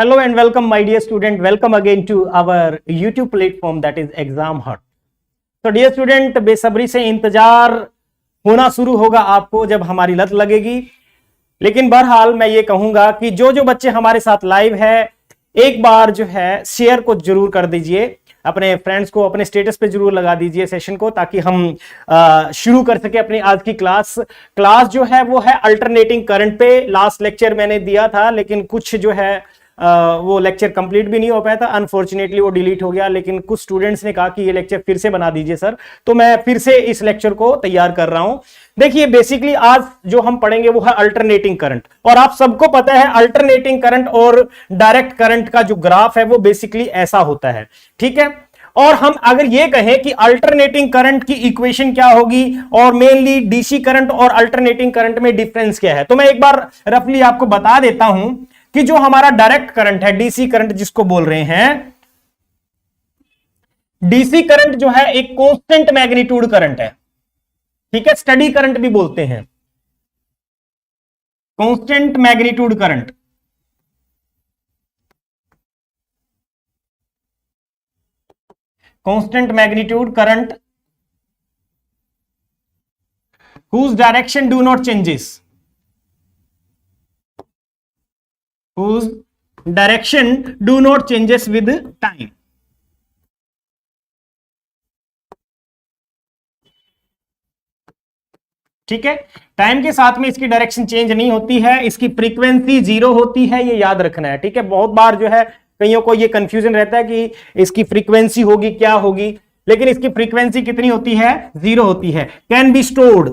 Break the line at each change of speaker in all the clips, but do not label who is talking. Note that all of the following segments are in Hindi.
Hello and welcome, my dear student. Welcome again to our YouTube platform that is Exam Hut. तो डियर स्टूडेंट, बेसब्री से इंतजार होना शुरू होगा आपको जब हमारी लत लगेगी। लेकिन बहरहाल मैं ये कहूंगा कि जो जो बच्चे हमारे साथ लाइव है, एक बार जो है शेयर को जरूर कर दीजिए, अपने फ्रेंड्स को अपने स्टेटस पे जरूर लगा दीजिए सेशन को, ताकि हम शुरू कर सके अपनी आज की क्लास जो है वो है अल्टरनेटिंग करंट पे। लास्ट लेक्चर मैंने दिया था, लेकिन कुछ जो है वो लेक्चर कंप्लीट भी नहीं हो पाया था, अनफॉर्चुनेटली वो डिलीट हो गया। लेकिन कुछ स्टूडेंट्स ने कहा कि ये लेक्चर फिर से बना दीजिए सर, तो मैं फिर से इस लेक्चर को तैयार कर रहा हूं। देखिए, बेसिकली आज जो हम पढ़ेंगे वो है अल्टरनेटिंग करंट, और आप सबको पता है अल्टरनेटिंग करंट और डायरेक्ट करंट का जो ग्राफ है वो बेसिकली ऐसा होता है, ठीक है। और हम अगर ये कहें कि अल्टरनेटिंग करंट की इक्वेशन क्या होगी और मेनली डीसी करंट और अल्टरनेटिंग करंट में डिफरेंस क्या है, तो मैं एक बार रफली आपको बता देता हूं कि जो हमारा डायरेक्ट करंट है, डीसी करंट जिसको बोल रहे हैं, डीसी करंट जो है एक कांस्टेंट मैग्नीट्यूड करंट है, ठीक है। स्टडी करंट भी बोलते हैं, constant magnitude current. Constant magnitude current whose direction do not changes, whose direction do not changes with time। ठीक है, टाइम के साथ में इसकी डायरेक्शन चेंज नहीं होती है, इसकी फ्रीक्वेंसी 0 होती है, ये याद रखना है, ठीक है। बहुत बार जो है कईयों को ये कंफ्यूजन रहता है कि इसकी फ्रीक्वेंसी होगी क्या होगी, लेकिन इसकी फ्रीक्वेंसी कितनी होती है? 0 होती है। Can be stored,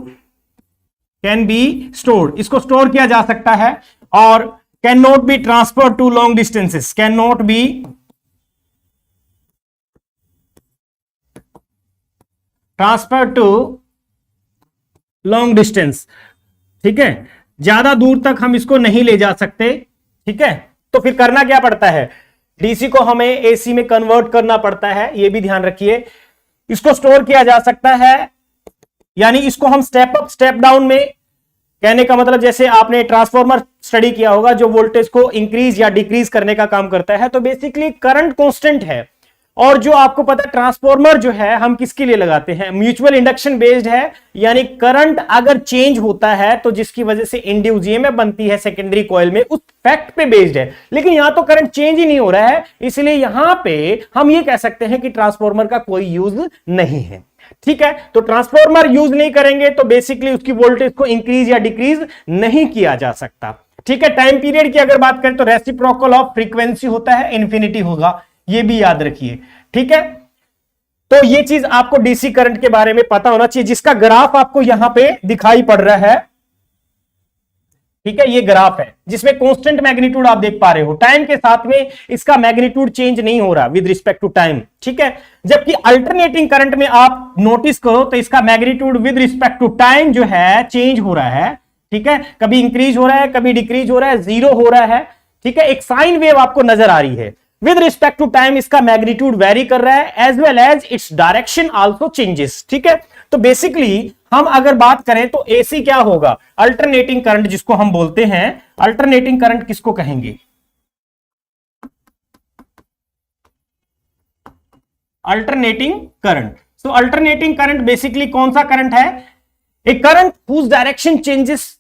can be stored, इसको स्टोर किया जा सकता है। और can not be transfer to long distances, can not be transfer to long distance, ठीक है। ज्यादा दूर तक हम इसको नहीं ले जा सकते, ठीक है। तो फिर करना क्या पड़ता है? डीसी को हमें एसी में कन्वर्ट करना पड़ता है, ये भी ध्यान रखिए। इसको स्टोर किया जा सकता है, यानी इसको हम स्टेप अप स्टेप डाउन में, कहने का मतलब जैसे आपने ट्रांसफॉर्मर स्टडी किया होगा जो वोल्टेज को इंक्रीज या डिक्रीज करने का काम करता है, तो बेसिकली करंट कांस्टेंट है। और जो आपको पता है ट्रांसफॉर्मर जो है हम किसके लिए लगाते हैं? म्यूचुअल इंडक्शन बेस्ड है, यानी करंट अगर चेंज होता है तो जिसकी वजह से इंड्यूस ईएमएफ बनती है सेकेंडरी कॉइल में, उस फैक्ट पे बेस्ड है। लेकिन यहां तो करंट चेंज ही नहीं हो रहा है, इसलिए यहां पे हम ये कह सकते हैं कि ट्रांसफॉर्मर का कोई यूज नहीं है, ठीक है। तो ट्रांसफॉर्मर यूज नहीं करेंगे तो बेसिकली उसकी वोल्टेज को इंक्रीज या डिक्रीज नहीं किया जा सकता, ठीक है। टाइम पीरियड की अगर बात करें तो रेसिप्रोकल ऑफ फ्रीक्वेंसी होता है, इन्फिनिटी होगा, ये भी याद रखिए, ठीक है। तो ये चीज आपको डीसी करंट के बारे में पता होना चाहिए, जिसका ग्राफ आपको यहां पे दिखाई पड़ रहा है, ठीक है। ये ग्राफ है जिसमें कांस्टेंट मैग्नीट्यूड आप देख पा रहे हो, टाइम के साथ में इसका मैग्नीट्यूड चेंज नहीं हो रहा विद रिस्पेक्ट टू टाइम, ठीक है। जबकि अल्टरनेटिंग करंट में आप नोटिस करो तो इसका magnitude with respect to time जो है चेंज हो रहा है, ठीक है। कभी इंक्रीज हो रहा है, कभी डिक्रीज हो रहा है, 0 हो रहा है, ठीक है। एक साइन वेव आपको नजर आ रही है। विद रिस्पेक्ट टू टाइम इसका मैग्नीट्यूड वेरी कर रहा है, as well as its direction also changes, ठीक है। तो बेसिकली हम अगर बात करें तो एसी क्या होगा? अल्टरनेटिंग करंट जिसको हम बोलते हैं, अल्टरनेटिंग करंट किसको कहेंगे? Alternating current. So alternating current basically कौन सा करंट है? A current whose direction changes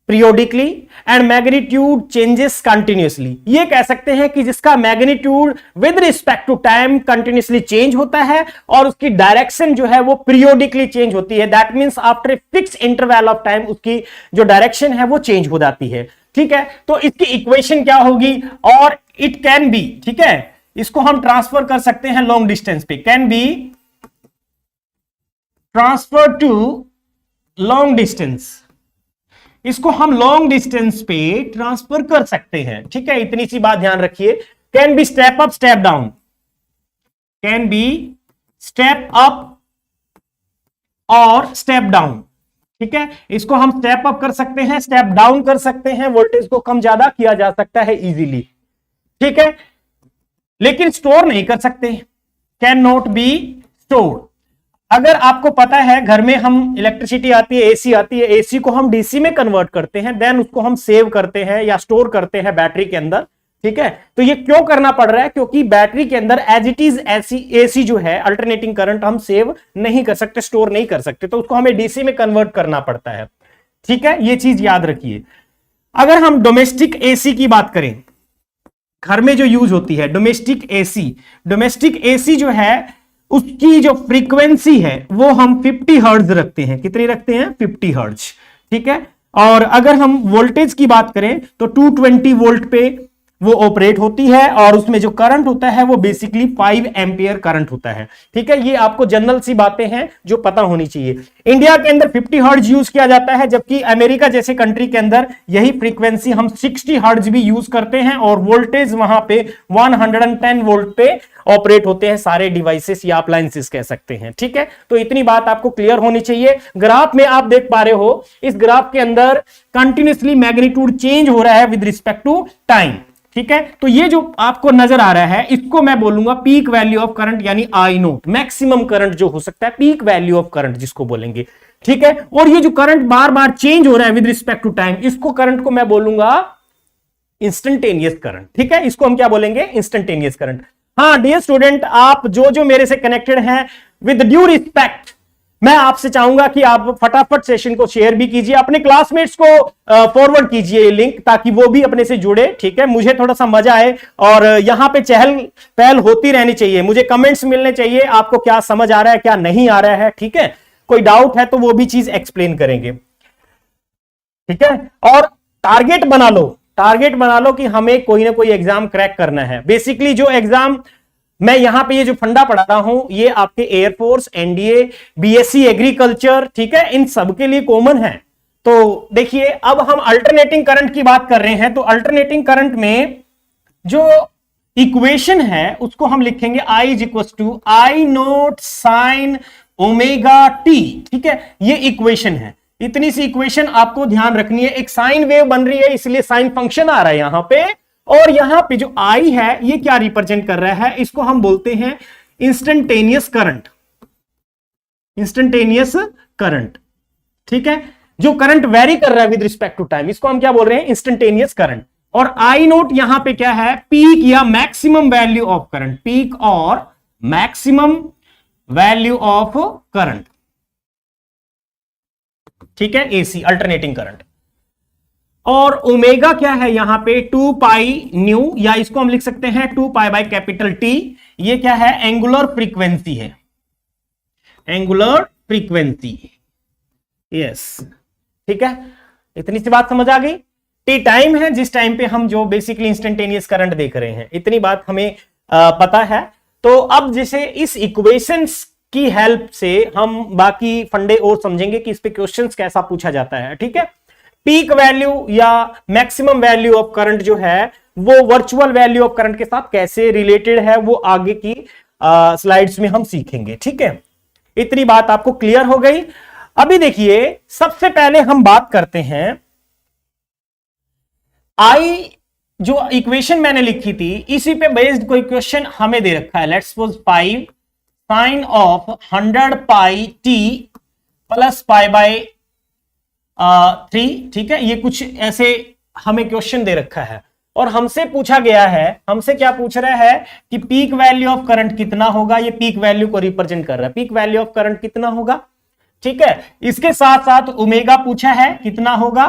periodically and magnitude changes continuously। ये कह सकते हैं कि जिसका magnitude with respect to time continuously change होता है और उसकी डायरेक्शन जो है वो पीरियोडिकली चेंज होती है। That means after a fix interval of time उसकी जो डायरेक्शन है वो चेंज हो जाती है, ठीक है। तो इसकी इक्वेशन क्या होगी? और इट कैन बी, ठीक है, इसको हम ट्रांसफर कर सकते हैं लॉन्ग डिस्टेंस पे, can be transfer to long distance, इसको हम लॉन्ग डिस्टेंस पे ट्रांसफर कर सकते हैं, ठीक है। इतनी सी बात ध्यान रखिए। Can be step up step down, can be step up और स्टेप डाउन, ठीक है। इसको हम स्टेप अप कर सकते हैं, स्टेप डाउन कर सकते हैं, वोल्टेज को कम ज्यादा किया जा सकता है इजीली, ठीक है। लेकिन स्टोर नहीं कर सकते, कैन नॉट बी स्टोर। अगर आपको पता है घर में हम इलेक्ट्रिसिटी आती है, एसी आती है, एसी को हम डीसी में कन्वर्ट करते हैं, देन उसको हम सेव करते हैं या स्टोर करते हैं बैटरी के अंदर, ठीक है, तो ये क्यों करना पड़ रहा है? क्योंकि बैटरी के अंदर एज इट इज एसी जो है अल्टरनेटिंग करंट हम सेव नहीं कर सकते, स्टोर नहीं कर सकते, तो उसको हमें डीसी में कन्वर्ट करना पड़ता है। ठीक है, ये चीज याद रखिए। अगर हम डोमेस्टिक एसी की बात करें, घर में जो यूज होती है डोमेस्टिक एसी जो है उसकी जो फ्रीक्वेंसी है वो हम 50 हर्ट्ज रखते हैं। कितनी रखते हैं? 50 हर्ट्ज। ठीक है, और अगर हम वोल्टेज की बात करें तो 220 वोल्ट पे वो ऑपरेट होती है और उसमें जो करंट होता है वो बेसिकली 5 एम्पियर करंट होता है। ठीक है, ये आपको जनरल सी बातें हैं जो पता होनी चाहिए। इंडिया के अंदर 50 हर्ट्ज यूज किया जाता है, जबकि अमेरिका जैसे कंट्री के अंदर यही फ्रीक्वेंसी हम 60 हर्ट्ज भी यूज करते हैं और वोल्टेज वहां पे 110 वोल्ट पे ऑपरेट होते हैं सारे डिवाइसेस या अप्लायंसेस कह सकते हैं। ठीक है, तो इतनी बात आपको क्लियर होनी चाहिए। ग्राफ में आप देख पा रहे हो, इस ग्राफ के अंदर कंटिन्यूसली मैग्नीट्यूड चेंज हो रहा है विद रिस्पेक्ट टू टाइम। ठीक है, तो ये जो आपको नजर आ रहा है इसको मैं बोलूंगा पीक वैल्यू ऑफ करंट, यानी आई नोट, मैक्सिमम करंट जो हो सकता है, पीक वैल्यू ऑफ करंट जिसको बोलेंगे। ठीक है, और ये जो करंट बार बार चेंज हो रहा है विद रिस्पेक्ट टू टाइम, इसको करंट को मैं बोलूंगा इंस्टेंटेनियस करंट। ठीक है, इसको हम क्या बोलेंगे? Instantaneous current. हाँ डियर स्टूडेंट, आप जो मेरे से कनेक्टेड हैं, विद ड्यू रिस्पेक्ट मैं आपसे चाहूंगा कि आप फटाफट सेशन को शेयर भी कीजिए, अपने क्लासमेट्स को फॉरवर्ड कीजिए लिंक, ताकि वो भी अपने से जुड़े। ठीक है, मुझे थोड़ा सा मजा आए और यहां पे चहल पहल होती रहनी चाहिए, मुझे कमेंट्स मिलने चाहिए, आपको क्या समझ आ रहा है क्या नहीं आ रहा है। ठीक है, कोई डाउट है तो वो भी चीज एक्सप्लेन करेंगे। ठीक है, और टारगेट बना लो कि हमें कोई ना कोई एग्जाम क्रैक करना है। बेसिकली जो एग्जाम मैं यहां पे ये जो फंडा पढ़ा रहा हूं ये आपके एयरफोर्स, एनडीए, बीएससी एग्रीकल्चर, ठीक है, इन सब के लिए कॉमन है। तो देखिए, अब हम अल्टरनेटिंग करंट की बात कर रहे हैं, तो अल्टरनेटिंग करंट में जो इक्वेशन है उसको हम लिखेंगे I is equal to I naught sine omega t. ठीक है, ये इक्वेशन है, इतनी सी इक्वेशन आपको ध्यान रखनी है। एक साइन वेव बन रही है इसलिए साइन फंक्शन आ रहा है यहां पे, और यहां पे जो आई है ये क्या रिप्रेजेंट कर रहा है? इसको हम बोलते हैं इंस्टेंटेनियस करंट। इंस्टेंटेनियस करंट, ठीक है, जो करंट वेरी कर रहा है विद रिस्पेक्ट टू टाइम, इसको हम क्या बोल रहे हैं? Instantaneous current. और आई नोट यहां पे क्या है? पीक या maximum value of current, peak और मैक्सिमम वैल्यू ऑफ करंट। ठीक है, एसी अल्टरनेटिंग करंट। और ओमेगा क्या है यहां पे? 2 पाई न्यू, या इसको हम लिख सकते हैं 2 पाई बाय कैपिटल टी। ये क्या है? एंगुलर फ्रीक्वेंसी है, एंगुलर फ्रीक्वेंसी। यस, ठीक है, इतनी सी बात समझ आ गई। टी टाइम है जिस टाइम पे हम जो बेसिकली इंस्टेंटेनियस करंट देख रहे हैं, इतनी बात हमें पता है। तो अब जैसे इस इक्वेशंस की हेल्प से हम बाकी फंडे और समझेंगे कि इस पे क्वेश्चंस कैसा पूछा जाता है। ठीक है, पीक वैल्यू या मैक्सिमम वैल्यू ऑफ करंट जो है वो वर्चुअल वैल्यू ऑफ करंट के साथ कैसे रिलेटेड है वो आगे की स्लाइड्स में हम सीखेंगे। ठीक है, इतनी बात आपको क्लियर हो गई। अभी देखिए, सबसे पहले हम बात करते हैं आई जो इक्वेशन मैंने लिखी थी इसी पे बेस्ड कोई क्वेश्चन हमें दे रखा है। Let's suppose 5 sine of 100 pi t plus pi by 3। ठीक है, ये कुछ ऐसे हमें क्वेश्चन दे रखा है और हमसे पूछा गया है, हमसे क्या पूछ रहा है कि पीक वैल्यू ऑफ करंट कितना होगा। ये पीक वैल्यू को रिप्रेजेंट कर रहा है, पीक वैल्यू ऑफ करंट कितना होगा। ठीक है, इसके साथ साथ ओमेगा पूछा है कितना होगा।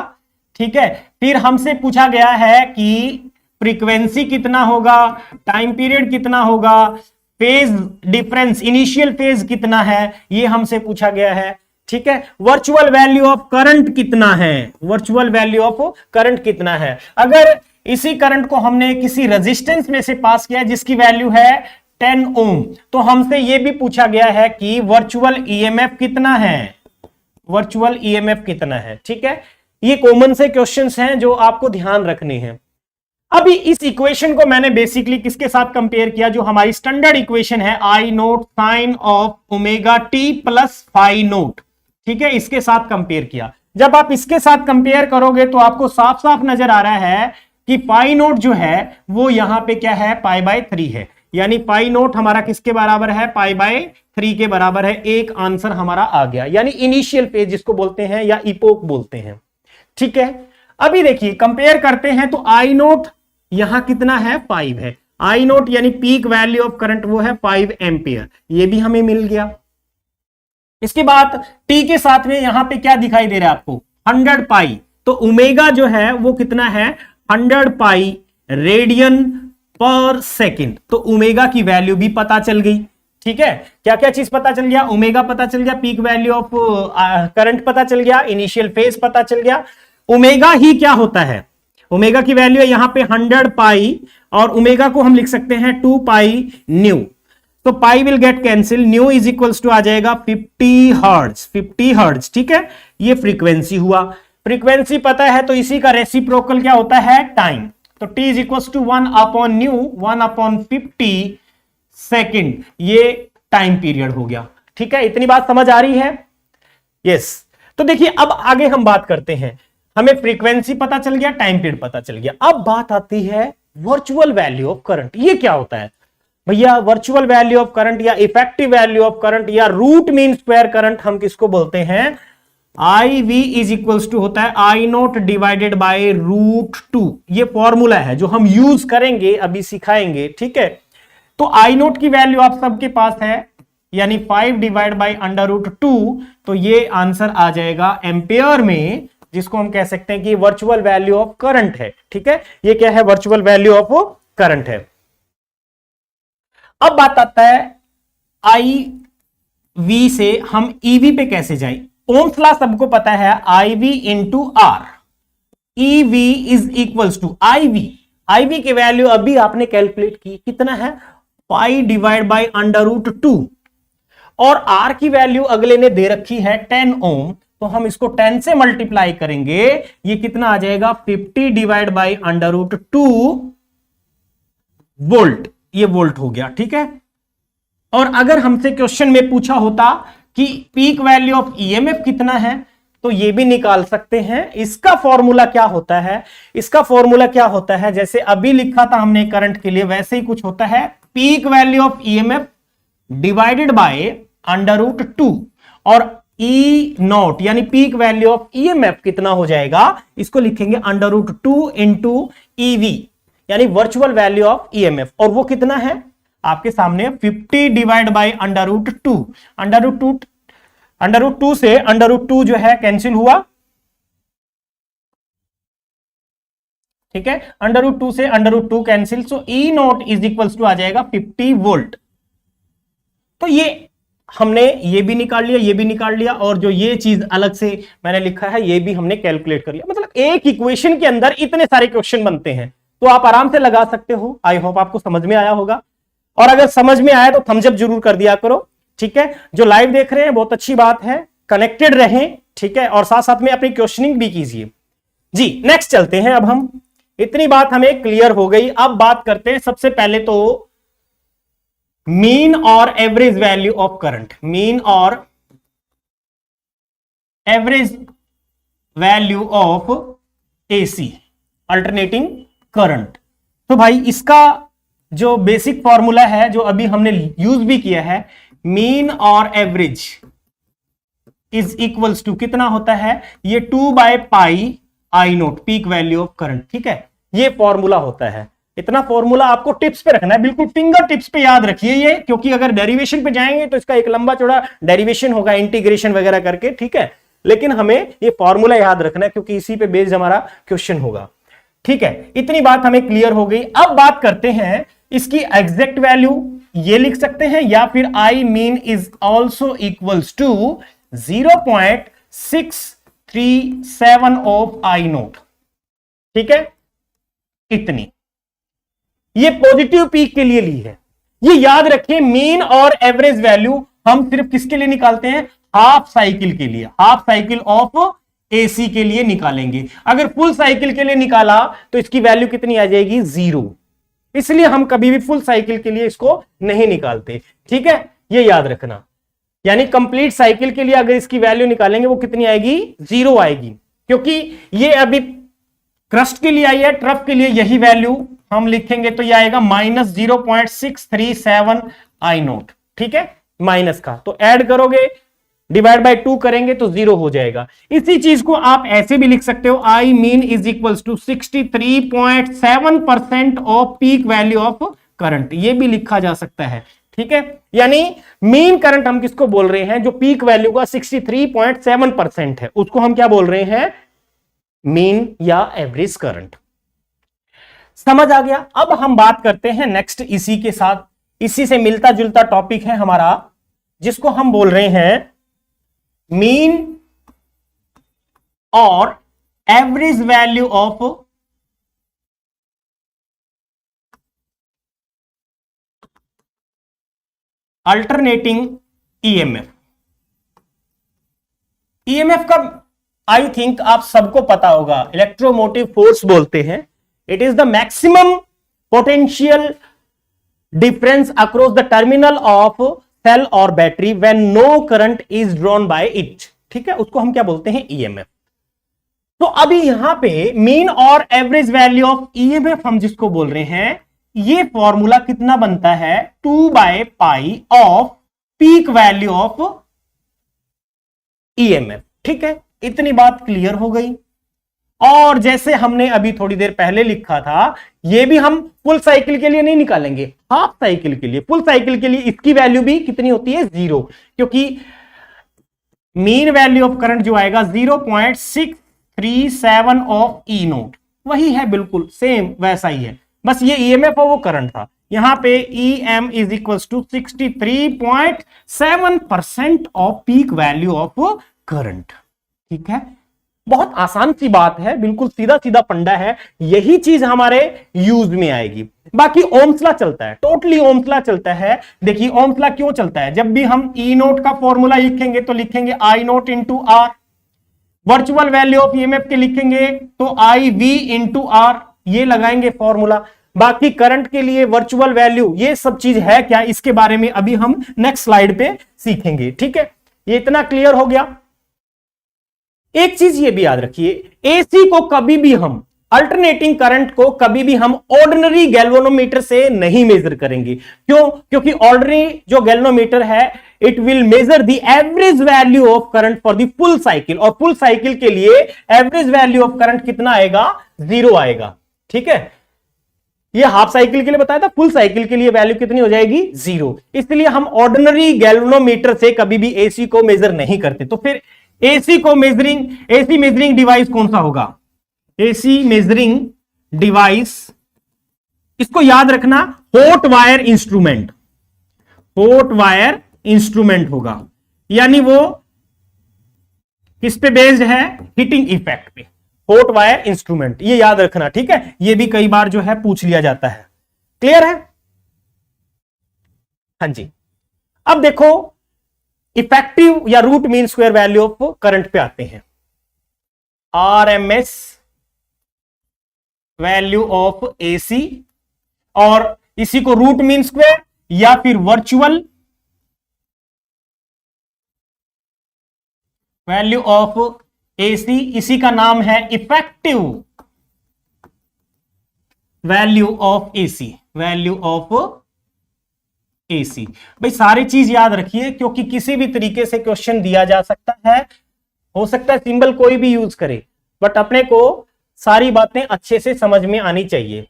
ठीक है, फिर हमसे पूछा गया है कि फ्रीक्वेंसी कितना होगा, टाइम पीरियड कितना होगा, फेज डिफरेंस, इनिशियल फेज कितना है, ये हमसे पूछा गया है। ठीक है, वर्चुअल वैल्यू ऑफ करंट कितना है, वर्चुअल वैल्यू ऑफ करंट कितना है। अगर इसी करंट को हमने किसी रेजिस्टेंस में से पास किया जिसकी वैल्यू है 10 ओम, तो हमसे यह भी पूछा गया है कि वर्चुअल ईएमएफ कितना है, वर्चुअल ईएमएफ कितना है। ठीक है, ये कॉमन से क्वेश्चंस हैं जो आपको ध्यान रखने हैं। अभी इस इक्वेशन को मैंने बेसिकली किसके साथ कंपेयर किया? जो हमारी स्टैंडर्ड इक्वेशन है I naught sine of omega t plus phi naught. ठीक है, इसके साथ कंपेयर किया। जब आप इसके साथ कंपेयर करोगे तो आपको साफ साफ नजर आ रहा है कि पाई नोट जो है वो यहां पे क्या है? पाई बाय 3 है, यानी पाई नोट हमारा किसके बराबर है? पाई बाय 3 के बराबर है। एक आंसर हमारा आ गया, यानी इनिशियल फेज जिसको बोलते हैं या इपोक बोलते हैं। ठीक है, अभी देखिए कंपेयर करते हैं तो आई नोट यहां कितना है 5 है। आई नोट यानी पीक वैल्यू ऑफ करंट वो है 5 एम्पियर, ये भी हमें मिल गया। इसके बाद टी के साथ में यहां पे क्या दिखाई दे रहा है आपको 100 पाई, तो ओमेगा जो है वो कितना है 100 पाई रेडियन पर सेकेंड, तो ओमेगा की वैल्यू भी पता चल गई। ठीक है, क्या क्या चीज पता चल गया, ओमेगा पता चल गया, पीक वैल्यू ऑफ करंट पता चल गया, इनिशियल फेज पता चल गया। ओमेगा ही क्या होता है, ओमेगा की वैल्यू है यहां पे 100 पाई और ओमेगा को हम लिख सकते हैं 2 पाई न्यू, तो pi will get cancel, nu is equals to आ जाएगा 50 हर्ट्ज, 50 हर्ट्ज। ठीक है, ये फ्रीक्वेंसी हुआ, फ्रीक्वेंसी पता है तो इसी का रेसिप्रोकल क्या होता है टाइम, तो t is equals to 1 upon nu 1 upon 50 second, ये टाइम पीरियड हो गया। ठीक है, इतनी बात समझ आ रही है? यस। तो देखिए अब आगे हम बात करते हैं, हमें फ्रीक्वेंसी पता चल गया, टाइम पीरियड पता चल गया, अब बात आती है वर्चुअल वैल्यू ऑफ करंट। ये क्या होता है भैया, वर्चुअल वैल्यू ऑफ करंट या इफेक्टिव वैल्यू ऑफ करंट या रूट मीन स्क्वायर करंट हम किसको बोलते हैं, आई वी इज इक्वल्स टू होता है आई नोट डिवाइडेड बाय √2। ये फॉर्मूला है जो हम यूज करेंगे, अभी सिखाएंगे। ठीक है, तो आई नोट की वैल्यू आप सबके पास है, यानी 5 डिवाइड बाई √2, तो ये आंसर आ जाएगा एम्पियर में, जिसको हम कह सकते हैं कि वर्चुअल वैल्यू ऑफ करंट है। ठीक है, ये क्या है, वर्चुअल वैल्यू ऑफ करंट है। अब बात आता है आई वी से हम ईवी पे कैसे जाए। ओम्स लॉ सबको पता है, I V into R, E V is equals to I V. I V की वैल्यू अभी आपने कैलकुलेट की, कितना है पाई डिवाइड बाई √2, और आर की वैल्यू अगले ने दे रखी है 10 ओम, तो हम इसको 10 से मल्टीप्लाई करेंगे, ये कितना आ जाएगा 50 डिवाइड बाई √2 वोल्ट, ये वोल्ट हो गया। ठीक है, और अगर हमसे क्वेश्चन में पूछा होता कि पीक वैल्यू ऑफ ईएमएफ कितना है, तो ये भी निकाल सकते हैं। इसका फॉर्मूला क्या होता है, इसका फॉर्मूला क्या होता है, जैसे अभी लिखा था हमने करंट के लिए, वैसे ही कुछ होता है, peak value of EMF divided by √2, और ई नॉट यानी पीक वैल्यू ऑफ ईएमएफ कितना हो जाएगा, इसको लिखेंगे √2 इंटू ईवी, यानी वर्चुअल वैल्यू ऑफ ईएमएफ, और वो कितना है आपके सामने 50 डिवाइड बाई √2। √2 से √2 जो है कैंसिल हुआ। ठीक है, √2 से √2 cancel, so E naught is equals to आ जाएगा 50 वोल्ट। तो ये हमने ये भी निकाल लिया, ये भी निकाल लिया, और जो ये चीज अलग से मैंने लिखा है ये भी हमने कैलकुलेट कर लिया। मतलब एक इक्वेशन के अंदर इतने सारे क्वेश्चन बनते हैं, तो आप आराम से लगा सकते हो। आई होप आपको समझ में आया होगा, और अगर समझ में आया तो थम्स अप जरूर कर दिया करो। ठीक है, जो लाइव देख रहे हैं बहुत अच्छी बात है, कनेक्टेड रहें। ठीक है, और साथ साथ में अपनी क्वेश्चनिंग भी कीजिए जी। नेक्स्ट चलते हैं, अब हम इतनी बात हमें क्लियर हो गई। अब बात करते हैं सबसे पहले तो मीन और average value of current, mean और average value of AC alternating current. तो भाई इसका जो बेसिक फॉर्मूला है, जो अभी हमने यूज भी किया है, मीन और एवरेज इज इक्वल्स टू कितना होता है, ये 2 by pi I naught peak value of current. ठीक है, ये फॉर्मूला होता है। इतना फॉर्मूला आपको टिप्स पे रखना है, बिल्कुल फिंगर टिप्स पे याद रखिए ये, क्योंकि अगर डेरिवेशन पे जाएंगे तो इसका एक लंबा चौड़ा डेरिवेशन होगा इंटीग्रेशन वगैरह करके। ठीक है, लेकिन हमें ये फॉर्मूला याद रखना है, क्योंकि इसी पे बेस्ड हमारा क्वेश्चन होगा। ठीक है, इतनी बात हमें क्लियर हो गई। अब बात करते हैं इसकी एग्जैक्ट वैल्यू, ये लिख सकते हैं, या फिर I mean is also equals to 0.637 of I naught. ठीक है, इतनी, ये पॉजिटिव पीक के लिए ली है। ये याद रखिए, मीन और एवरेज वैल्यू हम सिर्फ किसके लिए निकालते हैं, हाफ साइकिल के लिए, हाफ साइकिल ऑफ एसी के लिए निकालेंगे। अगर फुल साइकिल के लिए निकाला तो इसकी वैल्यू कितनी आ जाएगी, 0। इसलिए हम कभी भी फुल साइकिल के लिए इसको नहीं निकालते। ठीक है, ये याद रखना, यानी कंप्लीट साइकिल के लिए अगर इसकी वैल्यू निकालेंगे वो कितनी आएगी, 0 आएगी, क्योंकि ये अभी क्रस्ट के लिए आई है, ट्रफ के लिए यही वैल्यू हम लिखेंगे तो ये आएगा -0.637 आई नोट। ठीक है, माइनस का तो ऐड करोगे डिवाइड बाय 2 करेंगे तो 0 हो जाएगा। इसी चीज को आप ऐसे भी लिख सकते हो, I mean is equals to 63.7% of peak value of current, ये भी लिखा जा सकता है। ठीक है, यानी मीन करंट हम किसको बोल रहे हैं, जो पीक वैल्यू का 63.7% है उसको हम क्या बोल रहे हैं, मीन या एवरेज करंट। समझ आ गया। अब हम बात करते हैं नेक्स्ट, इसी के साथ इसी से मिलता जुलता टॉपिक है हमारा, जिसको हम बोल रहे हैं मीन और average value of alternating EMF. EMF का आई थिंक आप सबको पता होगा, इलेक्ट्रोमोटिव फोर्स बोलते हैं। It is the maximum potential difference across the terminal of cell और battery when no current is drawn by it. ठीक है, उसको हम क्या बोलते हैं, ईएमएफ। तो अभी यहां पे मीन और एवरेज वैल्यू ऑफ ईएमएफ हम जिसको बोल रहे हैं, ये फॉर्मूला कितना बनता है, 2/पाई of peak value of EMF. ठीक है, इतनी बात क्लियर हो गई। और जैसे हमने अभी थोड़ी देर पहले लिखा था, ये भी हम फुल साइकिल के लिए नहीं निकालेंगे, हाफ साइकिल के लिए। फुल साइकिल के लिए इसकी वैल्यू भी कितनी होती है, 0, क्योंकि मीन वैल्यू ऑफ करंट जो आएगा 0.637 ऑफ ई नोट, वही है, बिल्कुल सेम वैसा ही है, बस ये ईएमएफ और वो करंट था। यहां पे E M is equal to 63.7% of peak value of current. ठीक है, बहुत आसान सी बात है, बिल्कुल सीधा सीधा फंडा है, यही चीज हमारे यूज में आएगी। बाकी ओम्स लॉ चलता है, टोटली ओम्स लॉ चलता है। देखिए ओम्स लॉ क्यों चलता है, जब भी हम ई नोट का फॉर्मूला लिखेंगे तो लिखेंगे I naught into R, virtual value of EMF के लिखेंगे तो आई वी इंटू आर, ये लगाएंगे फॉर्मूला। बाकी करंट के लिए वर्चुअल वैल्यू, ये सब चीज है क्या, इसके बारे में अभी हम नेक्स्ट स्लाइड पे सीखेंगे। ठीक है, ये इतना क्लियर हो गया। एक चीज ये भी याद रखिए, एसी को कभी भी हम, अल्टरनेटिंग करंट को कभी भी हम ऑर्डिनरी गैल्वेनोमीटर से नहीं मेजर करेंगे। क्यों, क्योंकि ऑर्डिनरी जो गैल्वेनोमीटर है, it will measure the average value of current for the full cycle, और फुल साइकिल के लिए एवरेज वैल्यू ऑफ करंट कितना आएगा, 0 आएगा। ठीक है, ये हाफ साइकिल के लिए बताया था, फुल साइकिल के लिए वैल्यू कितनी हो जाएगी, 0। इसलिए हम ऑर्डिनरी गैल्वेनोमीटर से कभी भी एसी को मेजर नहीं करते। तो फिर एसी मेजरिंग डिवाइस कौन सा होगा, एसी मेजरिंग डिवाइस, इसको याद रखना, hot wire instrument, hot wire instrument होगा, यानी वो किस पे बेस्ड है, हीटिंग इफेक्ट पे, हॉट वायर इंस्ट्रूमेंट, ये याद रखना। ठीक है, ये भी कई बार जो है पूछ लिया जाता है। क्लियर है, हाँ जी। अब देखो इफेक्टिव या root mean square value of current पे आते हैं, आरएमएस वैल्यू ऑफ एसी, और इसी को रूट मीन स्क्वायर या फिर वर्चुअल वैल्यू ऑफ एसी, इसी का नाम है effective value of AC, value of AC. भाई सारी चीज याद रखिए, क्योंकि किसी भी तरीके से क्वेश्चन दिया जा सकता है, हो सकता है सिंबल कोई भी यूज करे, बट अपने को सारी बातें अच्छे से समझ में आनी चाहिए।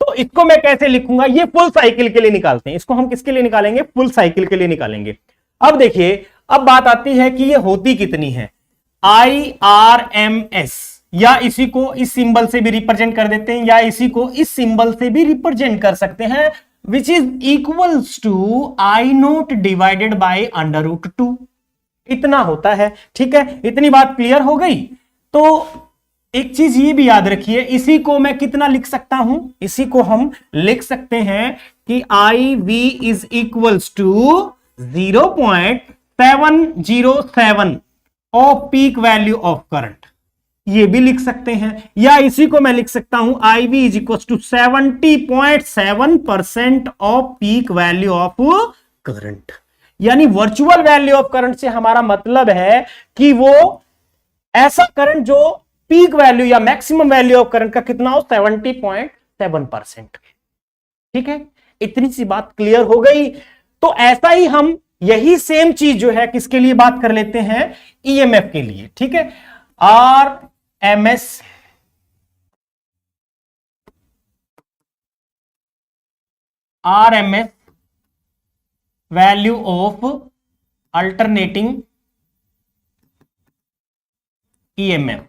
तो इसको मैं कैसे लिखूंगा, ये फुल साइकिल के लिए निकालते हैं, इसको हम किसके लिए निकालेंगे, फुल साइकिल के लिए निकालेंगे। अब देखिए, अब बात आती है कि ये होती कितनी है, IRMS, या इसी को इस सिंबल से भी रिप्रेजेंट कर देते हैं, या इसी को इस सिंबल से भी रिप्रेजेंट कर सकते हैं, which is equals to I note divided by √2, इतना होता है। ठीक है, इतनी बात क्लियर हो गई। तो एक चीज ये भी याद रखिए, इसी को मैं कितना लिख सकता हूं, इसी को हम लिख सकते हैं कि IV is equals to 0.707 of peak value of current, ये भी लिख सकते हैं, या इसी को मैं लिख सकता हूं IV is equal to 70.7% of peak value of current. यानी वर्चुअल वैल्यू ऑफ करंट से हमारा मतलब है कि वो ऐसा करंट जो पीक वैल्यू या मैक्सिमम वैल्यू ऑफ करंट का कितना हो, 70.7%। ठीक है, इतनी सी बात क्लियर हो गई। तो ऐसा ही हम यही सेम चीज जो है किसके लिए बात कर लेते हैं, ईएमएफ के लिए। ठीक है, RMS value of alternating EMF.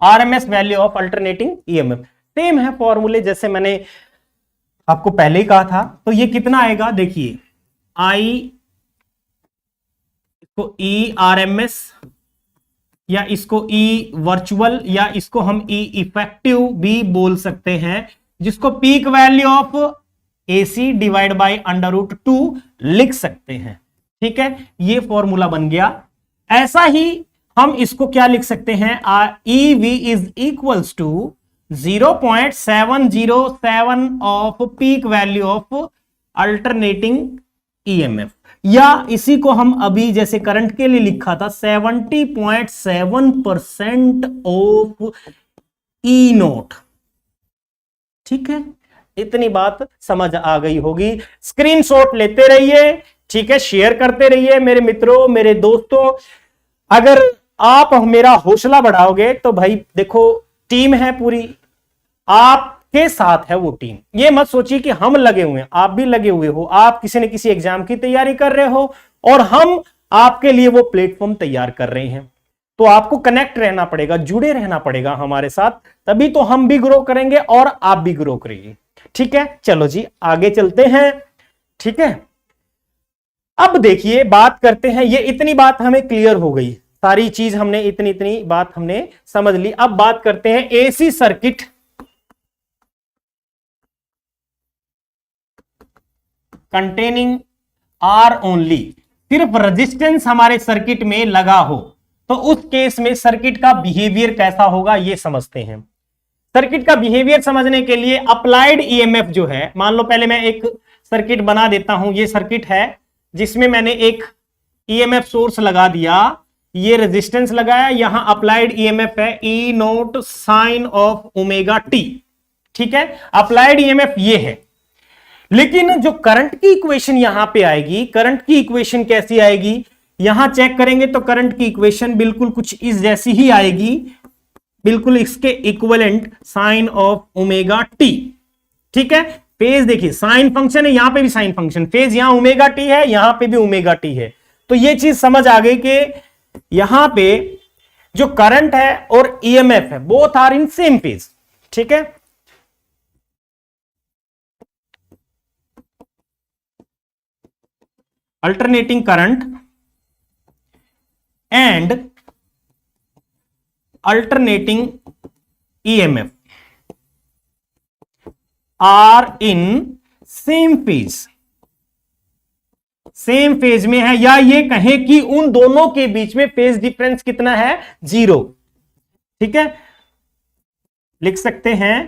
RMS value of alternating EMF same है फॉर्मूले जैसे मैंने आपको पहले ही कहा था। तो ये कितना आएगा, देखिए आई इसको ई आरएमएस या इसको ई वर्चुअल या इसको हम ई इफेक्टिव भी बोल सकते हैं, जिसको peak value of AC divide by √2 लिख सकते हैं। ठीक है, ये फॉर्मूला बन गया। ऐसा ही हम इसको क्या लिख सकते हैं, EV is equals to 0.707 of peak value of alternating EMF, या इसी को हम अभी जैसे करंट के लिए लिखा था 70.7% ऑफ ई नोट। ठीक है, इतनी बात समझ आ गई होगी। स्क्रीनशॉट लेते रहिए, ठीक है, शेयर करते रहिए मेरे मित्रों, मेरे दोस्तों। अगर आप मेरा हौसला बढ़ाओगे तो भाई देखो टीम है पूरी, आपके साथ है वो टीम। ये मत सोचिए कि हम लगे हुए हैं, आप भी लगे हुए हो, आप किसी न किसी एग्जाम की तैयारी कर रहे हो और हम आपके लिए वो प्लेटफॉर्म तैयार कर रहे हैं। तो आपको कनेक्ट रहना पड़ेगा, जुड़े रहना पड़ेगा हमारे साथ, तभी तो हम भी ग्रो करेंगे और आप भी ग्रो करेंगे। ठीक है, चलो जी आगे चलते हैं। ठीक है, अब देखिए बात करते हैं, ये इतनी बात हमें क्लियर हो गई, सारी चीज हमने इतनी बात हमने समझ ली। अब बात करते हैं AC circuit containing R only. सिर्फ रेजिस्टेंस हमारे सर्किट में लगा हो तो उस केस में सर्किट का बिहेवियर कैसा होगा ये समझते हैं। सर्किट का बिहेवियर समझने के लिए अप्लाइड ईएमएफ जो है, मान लो पहले मैं एक सर्किट बना देता हूं। ये सर्किट है जिसमें मैंने एक ईएमएफ सोर्स लगा दिया, ये रेजिस्टेंस लगाया, यहां अप्लाइड ईएमएफ है E naught sine of omega t. ठीक है, अप्लाइड ईएमएफ ये है। लेकिन जो करंट की इक्वेशन यहां पे आएगी, करंट की इक्वेशन कैसी आएगी, यहां चेक करेंगे तो करंट की इक्वेशन बिल्कुल कुछ इस जैसी ही आएगी, बिल्कुल इसके equivalent sine of omega t. ठीक है, फेज देखिए साइन फंक्शन है, यहां पे भी साइन फंक्शन, फेज यहां ओमेगा टी है, यहां पे भी ओमेगा टी है। तो ये चीज समझ आ गई कि यहां पे जो करंट है और ईएमएफ है both are in same phase. ठीक है, alternating current and alternating EMF are in same phase, same phase में है, या ये कहें कि उन दोनों के बीच में फेज डिफरेंस कितना है, 0। ठीक है, लिख सकते हैं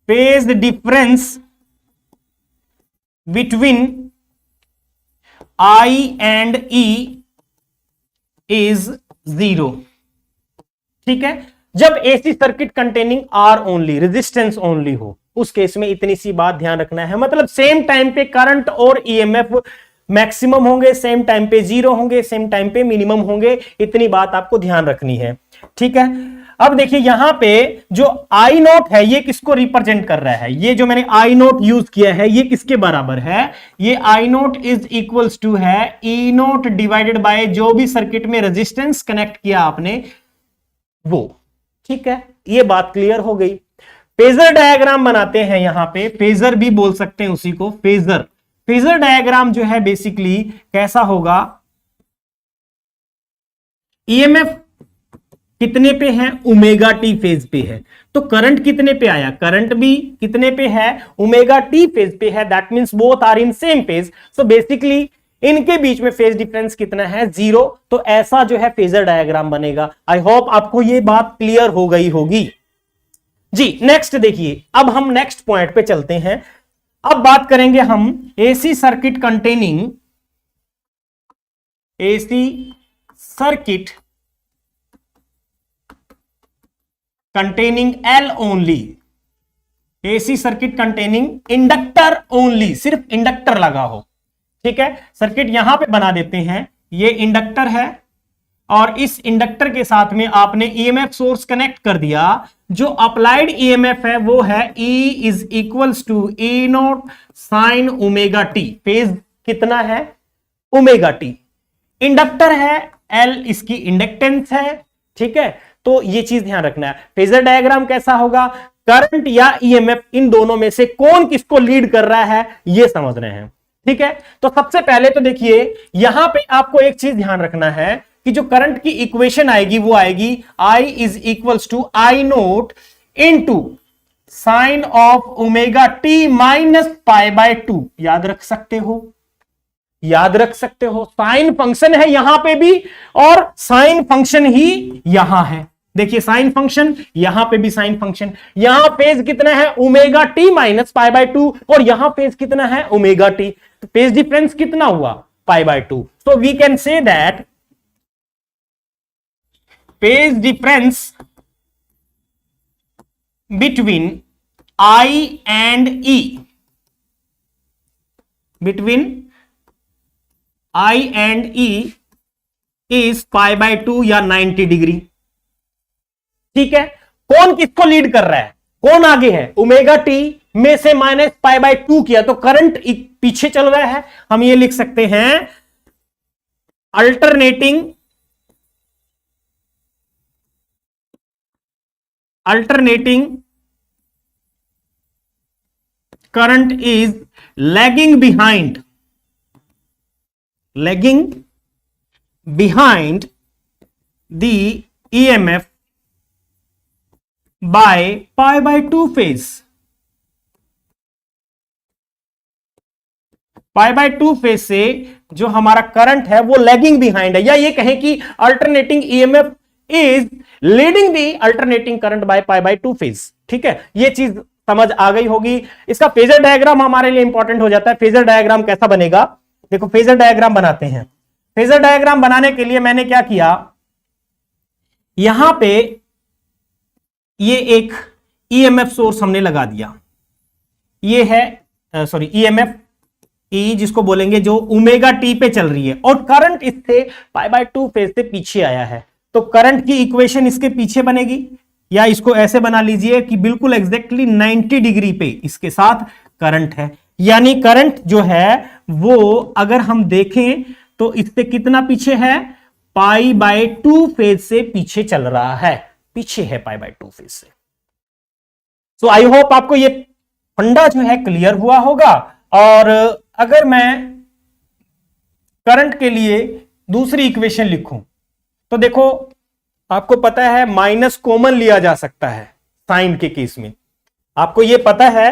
phase difference between I and E is 0। ठीक है, जब AC circuit containing R only, resistance only हो, उस केस में इतनी सी बात ध्यान रखना है, मतलब सेम टाइम पे करंट और ईएमएफ मैक्सिमम होंगे, सेम टाइम पे 0 होंगे, सेम टाइम पे मिनिमम होंगे, इतनी बात आपको ध्यान रखनी है। ठीक है, अब देखिए यहां पे जो आई नोट है ये किसको रिप्रेजेंट कर रहा है, ये जो मैंने आई नोट यूज किया है ये किसके बराबर है, ये आई नोट इज इक्वल्स टू है ई नोट डिवाइडेड बाय जो भी सर्किट में रेजिस्टेंस कनेक्ट किया आपने वो। ठीक है, ये बात क्लियर हो गई। फेजर डायग्राम बनाते हैं, यहां पे फेजर भी बोल सकते हैं उसी को, फेजर। फेजर डायग्राम जो है बेसिकली कैसा होगा, ईएमएफ कितने पे है, ओमेगा टी फेज पे है, तो करंट कितने पे आया, करंट भी कितने पे है, ओमेगा टी फेज पे है, that means both are in same phase. So basically इनके बीच में फेज डिफरेंस कितना है, 0। तो ऐसा जो है फेजर डायग्राम बनेगा। आई होप आपको ये बात क्लियर हो गई होगी जी। नेक्स्ट देखिए, अब हम नेक्स्ट पॉइंट पे चलते हैं। अब बात करेंगे हम AC circuit containing, AC circuit containing L only, AC circuit containing inductor only, सिर्फ इंडक्टर लगा हो, ठीक है। सर्किट यहां पे बना देते हैं, ये इंडक्टर है और इस इंडक्टर के साथ में आपने ईएमएफ सोर्स कनेक्ट कर दिया। जो अप्लाइड ईएमएफ है वो है E is equals to E naught sine omega t. Phase कितना है? Omega t. इंडक्टर है, L इसकी इंडक्टेंस है, ठीक है। तो ये चीज ध्यान रखना है। फेजर डायग्राम कैसा होगा? करंट या ईएमएफ इन दोनों में से कौन किसको लीड कर रहा है ये समझ रहे हैं, ठीक है। तो सबसे पहले तो देखिए यहां पे आपको एक चीज ध्यान रखना है कि जो करंट की इक्वेशन आएगी वो आएगी I is equals to I naught into sine of omega t minus pi by 2। याद रख सकते हो, याद रख सकते हो। साइन फंक्शन है यहां पे भी और साइन फंक्शन ही यहां है। देखिए साइन फंक्शन, यहां पे भी साइन फंक्शन। यहां फेज कितना है? Omega t minus pi by 2 और यहां फेज कितना है? Omega t. तो फेज डिफरेंस कितना हुआ? Pi by 2। So we can say that phase difference between I and E, between I and E is pi by 2 या 90 डिग्री, ठीक है। कौन किसको लीड कर रहा है? कौन आगे है? ओमेगा टी में से माइनस पाई बाय 2 किया तो करंट पीछे चल रहा है। हम ये लिख सकते हैं alternating current is lagging behind the EMF by pi by 2 phase. Pi by 2 phase से जो हमारा करंट है वो लैगिंग बिहाइंड है, या ये कहें कि alternating EMF is leading the alternating current by pi by 2 phase, ठीक है। ये चीज समझ आ गई होगी। इसका फेजर डायग्राम हमारे लिए इंपॉर्टेंट हो जाता है। फेजर डायग्राम कैसा बनेगा? देखो फेजर डायग्राम बनाते हैं। फेजर डायग्राम बनाने के लिए मैंने क्या किया, यहां पे ये एक ईएमएफ सोर्स हमने लगा दिया। ये है सॉरी ईएमएफ ई जिसको बोलेंगे जो ओमेगा टी पे चल रही है और करंट इससे पाई बाय 2 फेज से पीछे आया है। तो करंट की इक्वेशन इसके पीछे बनेगी, या इसको ऐसे बना लीजिए कि बिल्कुल एग्जैक्टली 90 डिग्री पे इसके साथ करंट है। यानी करंट जो है वो अगर हम देखें तो इससे कितना पीछे है? पाई बाय 2 फेज से पीछे चल रहा है, पीछे है पाई बाय 2 फेज से। सो आई होप आपको ये फंडा जो है क्लियर हुआ होगा। और अगर मैं करंट के लिए दूसरी इक्वेशन लिखूं तो देखो आपको पता है माइनस कॉमन लिया जा सकता है साइन के केस में। आपको यह पता है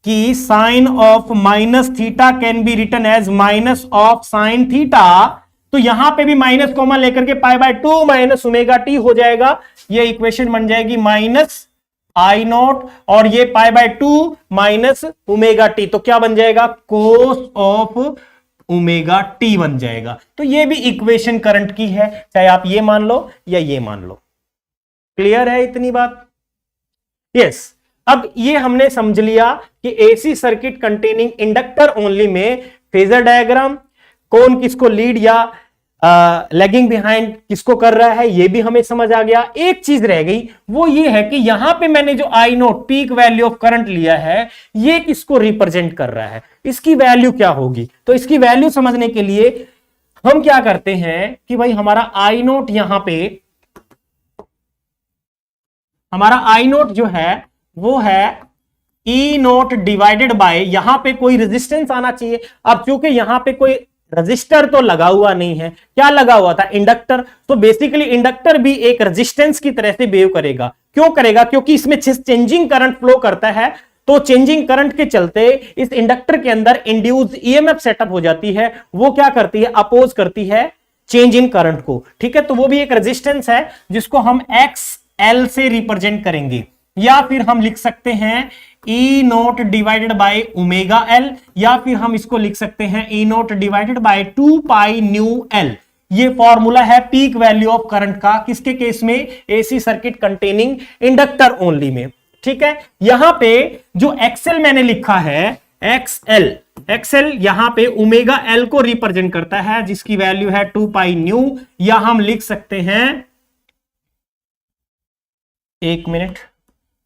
कि sine of minus theta can be written as minus of sine theta. तो यहां पे भी माइनस कॉमन लेकर के pi by 2 minus omega t हो जाएगा। यह इक्वेशन बन जाएगी माइनस आई नॉट और ये पाई बाय 2 माइनस ओमेगा टी। तो क्या बन जाएगा? कोस ऑफ ओमेगा टी बन जाएगा। तो ये भी इक्वेशन करंट की है, चाहे आप ये मान लो या ये मान लो। क्लियर है इतनी बात? यस। अब ये हमने समझ लिया कि AC circuit containing inductor only में फेजर डायग्राम, कौन किसको लीड या लैगिंग बिहाइंड किसको कर रहा है, ये भी हमें समझ आ गया। एक चीज रह गई, वो ये है कि यहां पे मैंने जो I naught peak value of current लिया है, ये किसको रिप्रेजेंट कर रहा है, इसकी वैल्यू क्या होगी। तो इसकी वैल्यू समझने के लिए हम क्या करते हैं कि भाई हमारा आई नोट यहां पे, हमारा आई नोट जो है वो है ई नोट डिवाइडेड बाय, यहां पे कोई रेजिस्टेंस आना चाहिए। अब क्योंकि यहां पे कोई रजिस्टर तो लगा हुआ नहीं है, क्या लगा हुआ था? इंडक्टर। तो बेसिकली इंडक्टर भी एक रेजिस्टेंस की तरह से बिहेव करेगा। क्यों करेगा? क्योंकि इसमें चेंजिंग करंट फ्लो करता है। तो चेंजिंग करंट के चलते इस इंडक्टर के अंदर इंड्यूस ईएमएफ सेटअप हो जाती है। वो क्या करती है? अपोज करती है चेंज इन करंट को, ठीक है। तो वो भी एक रेजिस्टेंस है जिसको हम एक्स एल से रिप्रेजेंट करेंगे, या फिर हम लिख सकते हैं E naught divided by omega L, या फिर हम इसको लिख सकते हैं E naught divided by 2 pi nu L. ये फॉर्मूला है पीक वैल्यू ऑफ करंट का, किसके केस में, AC circuit containing inductor only में। ठीक है, यहां पे जो एक्सएल मैंने लिखा है, एक्सएल यहां पे ओमेगा एल को रिप्रेजेंट करता है, जिसकी वैल्यू है 2 पाई न्यू, या हम लिख सकते हैं, एक मिनट,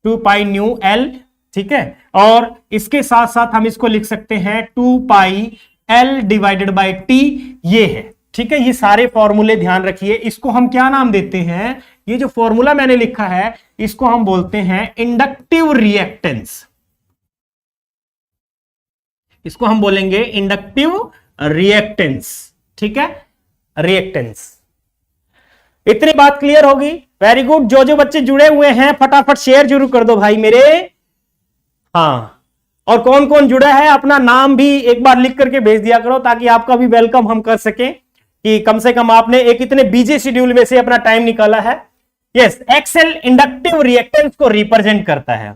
2 पाई न्यू एल। ठीक है, और इसके साथ साथ हम इसको लिख सकते हैं 2 pi L divided by T, ये है। ठीक है, ये सारे फॉर्मूले ध्यान रखिए। इसको हम क्या नाम देते हैं, ये जो फॉर्मूला मैंने लिखा है इसको हम बोलते हैं इंडक्टिव रिएक्टेंस। इसको हम बोलेंगे इंडक्टिव रिएक्टेंस। ठीक है, रिएक्टेंस। इतनी बात क्लियर होगी? Very good. जो जो बच्चे जुड़े हुए हैं फटाफट शेयर जरूर कर दो भाई मेरे। हाँ, और कौन कौन जुड़ा है अपना नाम भी एक बार लिख करके भेज दिया करो, ताकि आपका भी वेलकम हम कर सकें कि कम से कम आपने एक इतने बिजी शेड्यूल में से अपना टाइम निकाला है। यस, एक्सएल इंडक्टिव रिएक्टेंस को रिप्रेजेंट करता है।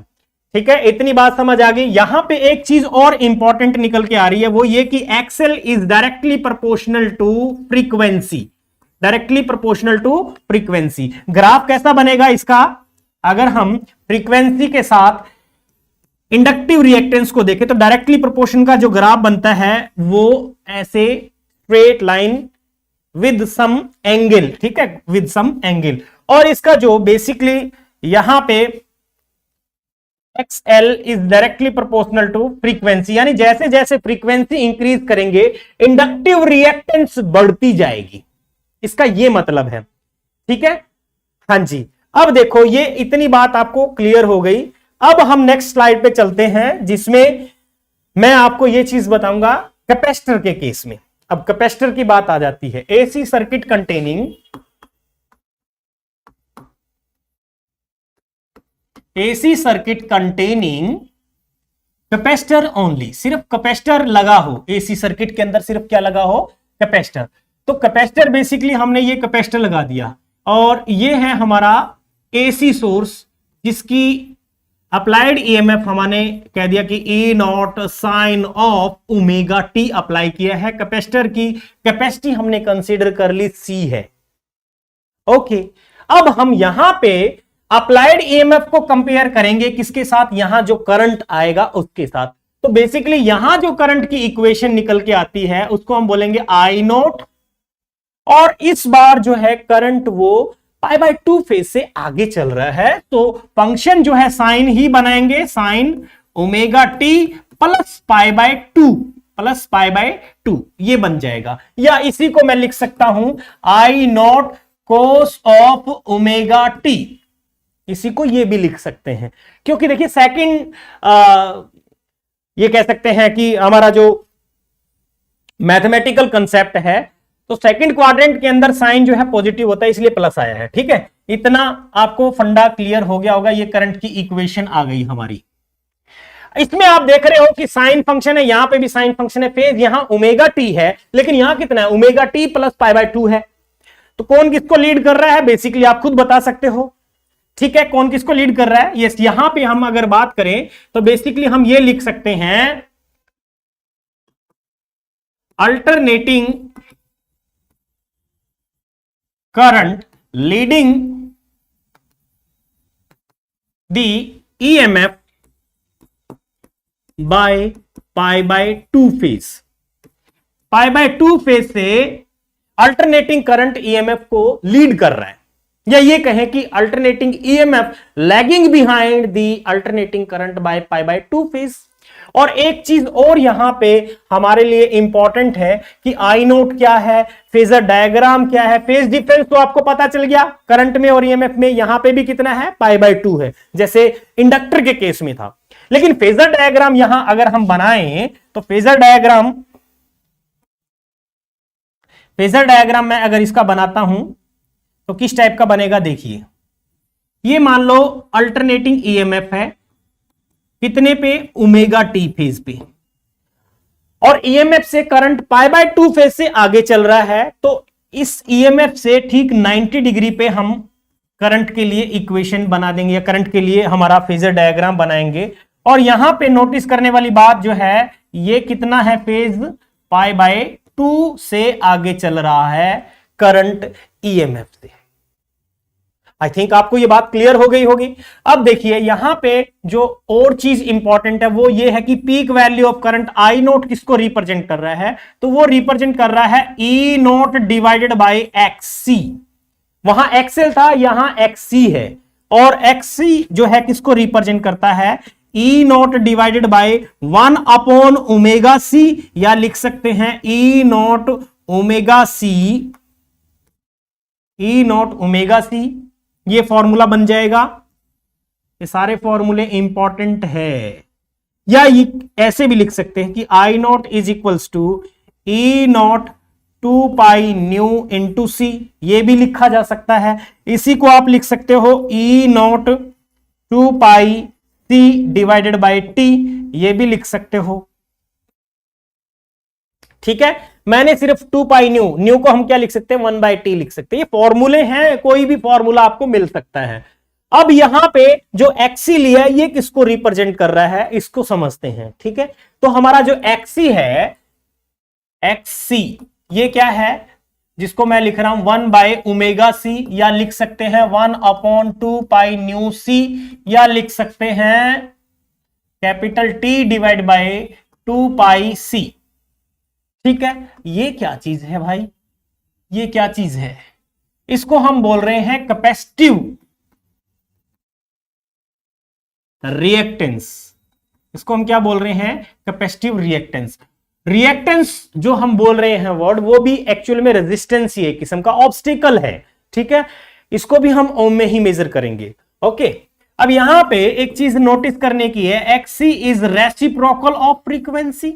ठीक है, इतनी बात समझ आ गई। यहां पे एक चीज और इंपॉर्टेंट निकल के आ रही है, वो ये कि XL is directly proportional to frequency. Directly proportional to frequency. Graph कैसा बनेगा इसका, अगर हम फ्रीक्वेंसी के साथ इंडक्टिव रिएक्टेंस को देखें तो डायरेक्टली प्रोपोर्शन का जो ग्राफ बनता है वो ऐसे straight line with some angle. ठीक है, विद सम एंगल। और इसका जो बेसिकली यहां पे XL is directly proportional to frequency, यानी जैसे जैसे फ्रीक्वेंसी इंक्रीज करेंगे इंडक्टिव रिएक्टेंस बढ़ती जाएगी, इसका ये मतलब है। ठीक है, हां जी। अब देखो ये इतनी बात आपको क्लियर हो गई। अब हम नेक्स्ट स्लाइड पे चलते हैं, जिसमें मैं आपको ये चीज बताऊंगा कैपेसिटर के केस में। अब कैपेसिटर की बात आ जाती है, AC circuit containing capacitor only. सिर्फ कैपेसिटर लगा हो एसी सर्किट के अंदर, सिर्फ क्या लगा हो, कैपेसिटर। तो कैपेसिटर बेसिकली हमने ये कैपेसिटर लगा दिया, और ये है हमारा एसी सोर्स, जिसकी अप्लाइड ईएमएफ हमने कह दिया कि E naught sine of omega t apply किया है। कैपेसिटर की कैपेसिटी हमने कंसीडर कर ली सी है। ओके, अब हम यहां पे अप्लाइड ईएमएफ को कंपेयर करेंगे किसके साथ, यहां जो करंट आएगा उसके साथ। तो बेसिकली यहां जो करंट की इक्वेशन निकल के आती है उसको हम बोलेंगे आई नोट, और इस बार जो है करंट वो पाई बाय 2 फेज से आगे चल रहा है, तो फंक्शन जो है साइन ही बनाएंगे, sign omega t plus pi by 2 ये बन जाएगा। या इसी को मैं लिख सकता हूं I naught cos of omega t, इसी को ये भी लिख सकते हैं, क्योंकि देखिए सेकंड ये कह सकते हैं कि हमारा जो मैथमेटिकल कंसेप्ट है, तो सेकंड क्वाड्रेंट के अंदर साइन जो है पॉजिटिव होता है, इसलिए प्लस आया है। ठीक है, इतना आपको फंडा क्लियर हो गया होगा। ये करंट की इक्वेशन आ गई हमारी। इसमें आप देख रहे हो कि साइन फंक्शन है, यहां पे भी साइन फंक्शन है, फेज यहां ओमेगा टी है, लेकिन यहां कितना है, omega t plus pi by 2 है। तो कौन किसको लीड कर रहा है, बेसिकली आप खुद बता सकते हो। ठीक है, कौन किसको लीड कर रहा है। यस, यहां पे हम अगर बात करें तो बेसिकली हम ये लिख सकते हैं alternating current leading the EMF by pi by 2 phase। Pi by 2 phase से अल्टरनेटिंग करंट ईएमएफ को लीड कर रहा है, या ये कहें कि alternating EMF lagging behind the alternating current by pi by 2 phase. और एक चीज और यहां पे हमारे लिए इंपॉर्टेंट है कि आई नोट क्या है, फेजर डायग्राम क्या है। फेज डिफरेंस तो आपको पता चल गया करंट में और ईएमएफ में, यहां पे भी कितना है, पाई बाय 2 है, जैसे इंडक्टर के केस में था। लेकिन फेजर डायग्राम यहां अगर हम बनाएं तो फेजर डायग्राम मैं अगर इसका बनाता हूं तो किस टाइप का बनेगा, देखिए। ये मान लो अल्टरनेटिंग ईएमएफ है, कितने पे, ओमेगा टी फेज पे, और ईएमएफ से करंट पाई बाय 2 फेज से आगे चल रहा है। तो इस ईएमएफ से ठीक 90 डिग्री पे हम करंट के लिए इक्वेशन बना देंगे, या करंट के लिए हमारा फेजर डायग्राम बनाएंगे। और यहां पे नोटिस करने वाली बात जो है, ये कितना है फेज, पाई बाय 2 से आगे चल रहा है। करंट ईएमएफ से। आई थिंक आपको ये बात क्लियर हो गई होगी। अब देखिए यहां पे जो और चीज इंपॉर्टेंट है वो ये है कि peak value of current I note किसको रिप्रेजेंट कर रहा है, तो वो रिप्रेजेंट कर रहा है ई नोट डिवाइडेड बाई एक्ससी। वहां एक्सएल था, यहां एक्ससी है, और एक्ससी जो है किसको रिप्रेजेंट करता है, E naught divided by 1 upon omega C, या लिख सकते हैं E naught omega C, E naught omega C. ये फॉर्मूला बन जाएगा। ये सारे फॉर्मूले इंपॉर्टेंट है। या ये ऐसे भी लिख सकते हैं कि I naught is equals to E naught 2 pi nu into C, ये भी लिखा जा सकता है। इसी को आप लिख सकते हो E naught 2 pi C divided by T, ये भी लिख सकते हो। ठीक है, मैंने सिर्फ 2 पाई न्यू को हम क्या लिख सकते हैं, 1 बाई टी लिख सकते हैं। ये फॉर्मूले हैं, कोई भी फॉर्मूला आपको मिल सकता है। अब यहां पे जो एक्सी लिया है ये किसको रिप्रेजेंट कर रहा है, इसको समझते हैं। ठीक है, तो हमारा जो एक्सी है, एक्सी ये क्या है, जिसको मैं लिख रहा हूं 1 बाई ओमेगा सी, या लिख सकते हैं 1 अपॉन 2 पाई न्यू सी, या लिख सकते हैं capital T divide by 2 pi सी। ठीक है, ये क्या चीज है भाई, ये क्या चीज है, इसको हम बोल रहे हैं कैपेसिटिव रिएक्टेंस। इसको हम क्या बोल रहे हैं, कैपेसिटिव रिएक्टेंस। रिएक्टेंस जो हम बोल रहे हैं वर्ड, वो भी एक्चुअल में रेजिस्टेंस ही एक किस्म का ऑब्स्टिकल है। ठीक है, इसको भी हम ओम में ही मेजर करेंगे। ओके, अब यहां पे एक चीज नोटिस करने की है, XC is reciprocal of frequency,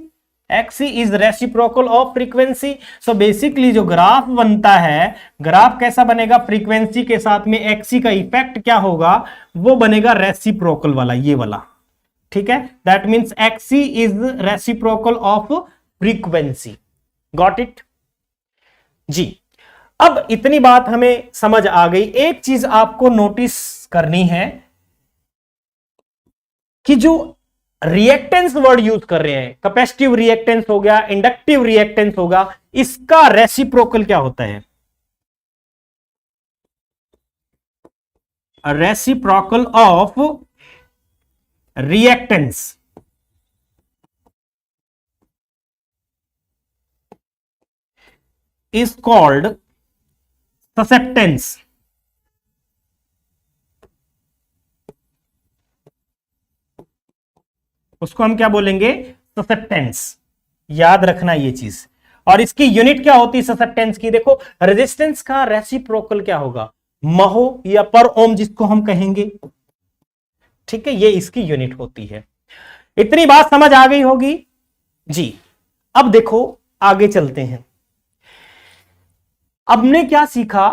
XC is reciprocal of frequency. So basically जो ग्राफ बनता है, ग्राफ कैसा बनेगा, फ्रीक्वेंसी के साथ में एक्सी का इफेक्ट क्या होगा, वो बनेगा रेसिप्रोकल वाला, ये वाला। ठीक है, that means XC is reciprocal of frequency. Got it जी। अब इतनी बात हमें समझ आ गई। एक चीज आपको नोटिस करनी है कि जो रिएक्टेंस वर्ड यूज कर रहे हैं, कैपेसिटिव रिएक्टेंस हो गया, इंडक्टिव रिएक्टेंस होगा, इसका रेसिप्रोकल क्या होता है, reciprocal of reactance is called susceptance। उसको हम क्या बोलेंगे, ससेप्टेंस। याद रखना ये चीज। और इसकी यूनिट क्या होती है ससेप्टेंस की, देखो रेजिस्टेंस का रेसिप्रोकल क्या होगा, महो या पर ओम जिसको हम कहेंगे। ठीक है, ये इसकी यूनिट होती है। इतनी बात समझ आ गई होगी जी। अब देखो आगे चलते हैं। अब ने क्या सीखा,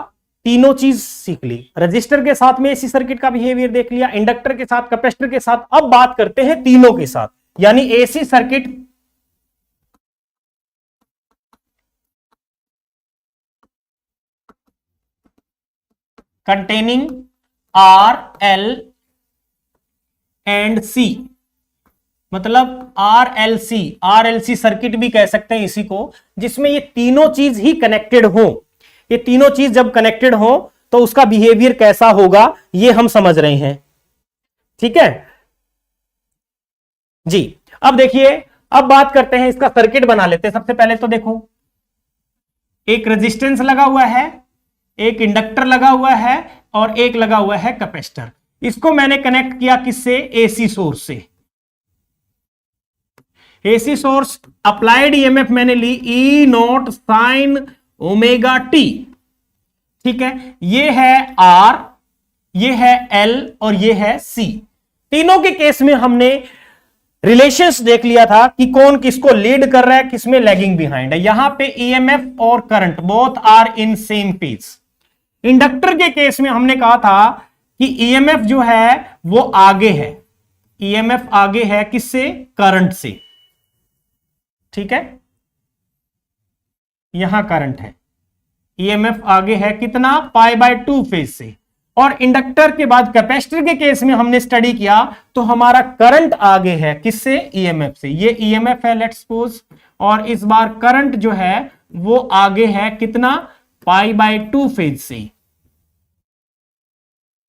तीनों चीज सीख ली। रजिस्टर के साथ में एसी सर्किट का बिहेवियर देख लिया, इंडक्टर के साथ, कैपेसिटर के साथ। अब बात करते हैं तीनों के साथ, यानी AC circuit containing R L and C, मतलब आरएलसी सर्किट भी कह सकते हैं इसी को, जिसमें ये तीनों चीज ही कनेक्टेड हो। ये तीनों चीज जब कनेक्टेड हो तो उसका बिहेवियर कैसा होगा ये हम समझ रहे हैं। ठीक है जी। अब देखिए, अब बात करते हैं, इसका सर्किट बना लेते हैं। सबसे पहले तो देखो, एक रेजिस्टेंस लगा हुआ है, एक इंडक्टर लगा हुआ है, और एक लगा हुआ है कैपेसिटर। इसको मैंने कनेक्ट किया किससे, एसी सोर्स से। एसी सोर्स, अप्लाइड ईएमएफ मैंने ली ई नॉट साइन ओमेगा टी। ठीक है, ये है आर, ये है एल, और ये है सी। तीनों के केस में हमने रिलेशंस देख लिया था कि कौन किसको लीड कर रहा है, किसमें लैगिंग बिहाइंड है। यहां पे ईएमएफ और current both are in same phase. Inductor के केस में हमने कहा था कि ईएमएफ जो है वो आगे है, ईएमएफ आगे है किससे, करंट से। ठीक है, यहां करंट है, ईएमएफ आगे है कितना, π/2 फेज से। और इंडक्टर के बाद कैपेसिटर के केस में हमने स्टडी किया तो हमारा करंट आगे है किससे, ईएमएफ से। ये ईएमएफ है लेट्स सपोज, और इस बार करंट जो है वो आगे है कितना, π/2 फेज से।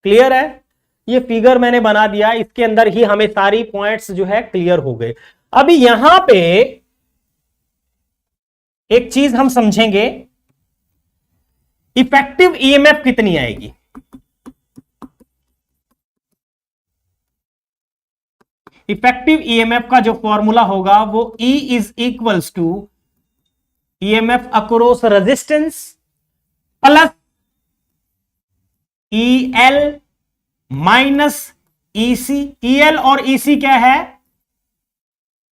क्लियर है? ये फिगर मैंने बना दिया, इसके अंदर ही हमें सारी पॉइंट्स जो है क्लियर हो गए। अभी यहां पे एक चीज हम समझेंगे, इफेक्टिव ईएमएफ कितनी आएगी। इफेक्टिव ईएमएफ का जो फॉर्मूला होगा वो E is equals to EMF across resistance plus EL minus EC। EL और EC क्या है?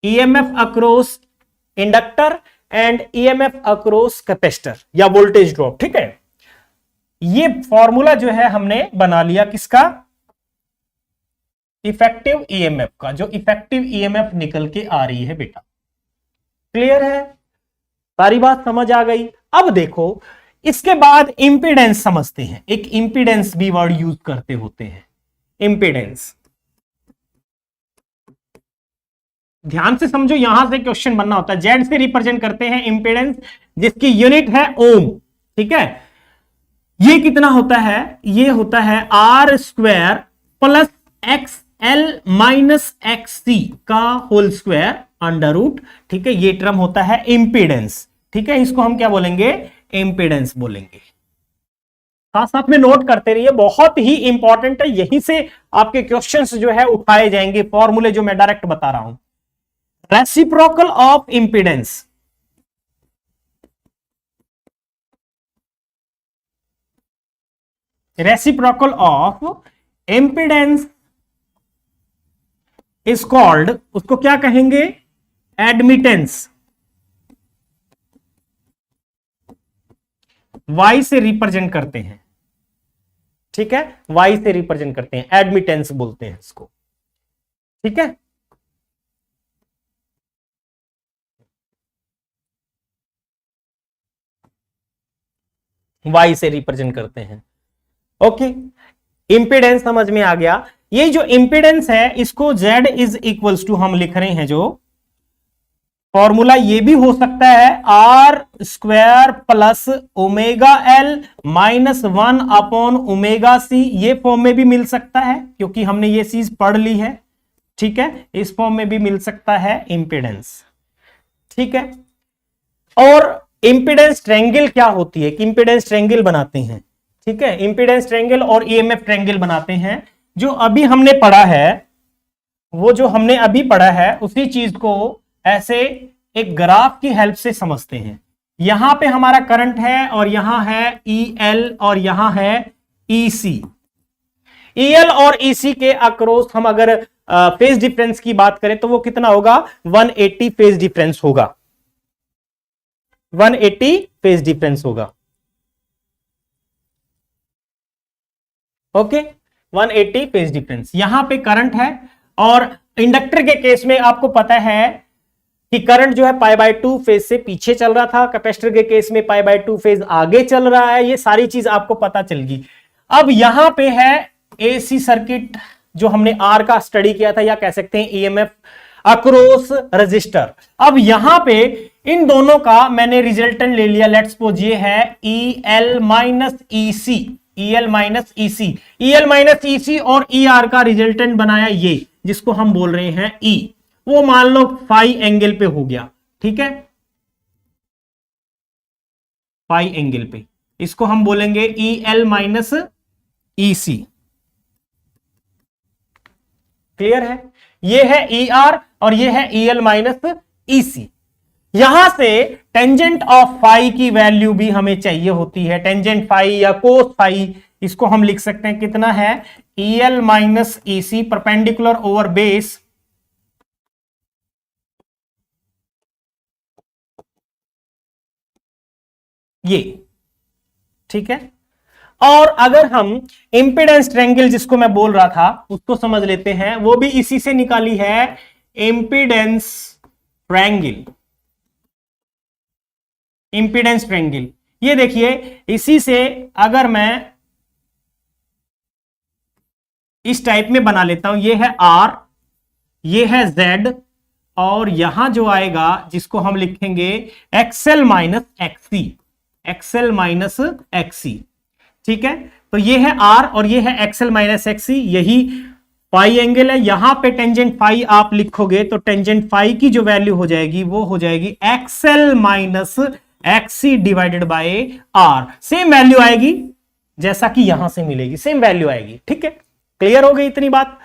EMF across inductor and EMF across capacitor या वोल्टेज ड्रॉप। ठीक है, ये फॉर्मूला जो है हमने बना लिया किसका? इफेक्टिव ईएमएफ का। जो इफेक्टिव ईएमएफ निकल के आ रही है बेटा। क्लियर है? सारी बात समझ आ गई। अब देखो, इसके बाद इंपीडेंस समझते हैं। एक इंपीडेंस भी वर्ड यूज करते होते हैं, इंपीडेंस। ध्यान से समझो, यहां से क्वेश्चन बनना होता है। जेड से रिप्रेजेंट करते हैं इंपीडेंस, जिसकी यूनिट है ओम। ठीक है, ये कितना होता है? ये होता है R² plus XL minus XC का होल स्क्वायर अंडर रूट। ठीक है, ये टर्म होता है इंपीडेंस। ठीक है, इसको हम क्या बोलेंगे? इंपीडेंस बोलेंगे। साथ साथ में नोट करते रहिए, बहुत ही इंपॉर्टेंट है। यहीं से आपके क्वेश्चंस जो है उठाए जाएंगे, फॉर्मूले जो मैं डायरेक्ट बता रहा हूं। Reciprocal of impedance, reciprocal of impedance is called, उसको क्या कहेंगे? एडमिटेंस। Y से रिप्रेजेंट करते हैं। ठीक है, Y से रिप्रेजेंट करते हैं, एडमिटेंस बोलते हैं इसको। ठीक है, Y से रिप्रेजेंट करते हैं। ओके, इंपीडेंस समझ में आ गया। ये जो इंपीडेंस है इसको Z इज इक्वल्स टू हम लिख रहे हैं, जो फॉर्मूला ये भी हो सकता है R² plus ω/L minus 1/ω/C। ये फॉर्म में भी मिल सकता है, क्योंकि हमने ये चीज पढ़ ली है। ठीक है, इस फॉर्म में भी मिल सकता है इंपीडेंस। ठीक है, और इंपीडेंस ट्रायंगल क्या होती है? कि इंपीडेंस ट्रायंगल बनाते हैं। ठीक है, इंपीडेंस ट्रायंगल और ईएमएफ ट्रायंगल बनाते हैं। जो अभी हमने पढ़ा है, वो जो हमने अभी पढ़ा है उसी चीज को ऐसे एक ग्राफ की हेल्प से समझते हैं। यहां पे हमारा करंट है और यहां है EL और यहां है EC। EL और EC के अक्रॉस हम अगर फेज डिफरेंस की बात करें तो वो कितना होगा? 180 फेज डिफरेंस होगा। 180 फेज डिफरेंस होगा। Okay, 180 phase difference. यहां पे करंट है, और इंडक्टर के केस में आपको पता है कि करंट जो है π/2 फेज से पीछे चल रहा था, कैपेसिटर के केस में π/2 फेज आगे चल रहा है। ये सारी चीज आपको पता चल गई। अब यहां पे है एसी सर्किट, जो हमने आर का स्टडी किया था, या कह सकते हैं ईएमएफ अक्रॉस रजिस्टर। अब यहां पे इन दोनों का मैंने रिजल्टेंट ले लिया। लेट्स सपोज ये है EL minus EC, EL minus EC, EL minus EC और ER का रिजल्टेंट बनाया ये, जिसको हम बोल रहे हैं E। वो मान लो फाई एंगल पे हो गया। ठीक है, फाई एंगल पे, इसको हम बोलेंगे EL माइनस EC। क्लियर है? ये है ER और ये है EL माइनस EC। यहां से टेंजेंट ऑफ फाई की वैल्यू भी हमें चाहिए होती है। टेंजेंट फाई या कोस फाई, इसको हम लिख सकते हैं कितना है? EL minus EC perpendicular over base ये। ठीक है, और अगर हम इंपीडेंस ट्रायंगल जिसको मैं बोल रहा था उसको समझ लेते हैं, वो भी इसी से निकाली है, इंपीडेंस ट्रायंगल। इंपीडेंस ट्रायंगल ये देखिए, इसी से अगर मैं इस टाइप में बना लेता हूं, ये है R, ये है Z, और यहां जो आएगा जिसको हम लिखेंगे XL minus XC। XL minus XC. ठीक है, तो ये है आर और ये है एक्सएल माइनस एक्सी, यही फाई एंगल है। यहां पे टेंजेंट फाई आप लिखोगे तो टेंजेंट फाई की जो वैल्यू हो जाएगी वो हो जाएगी XL minus XC divided by R. Same value आएगी जैसा कि यहां से मिलेगी, सेम वैल्यू आएगी। ठीक है, क्लियर हो गई इतनी बात?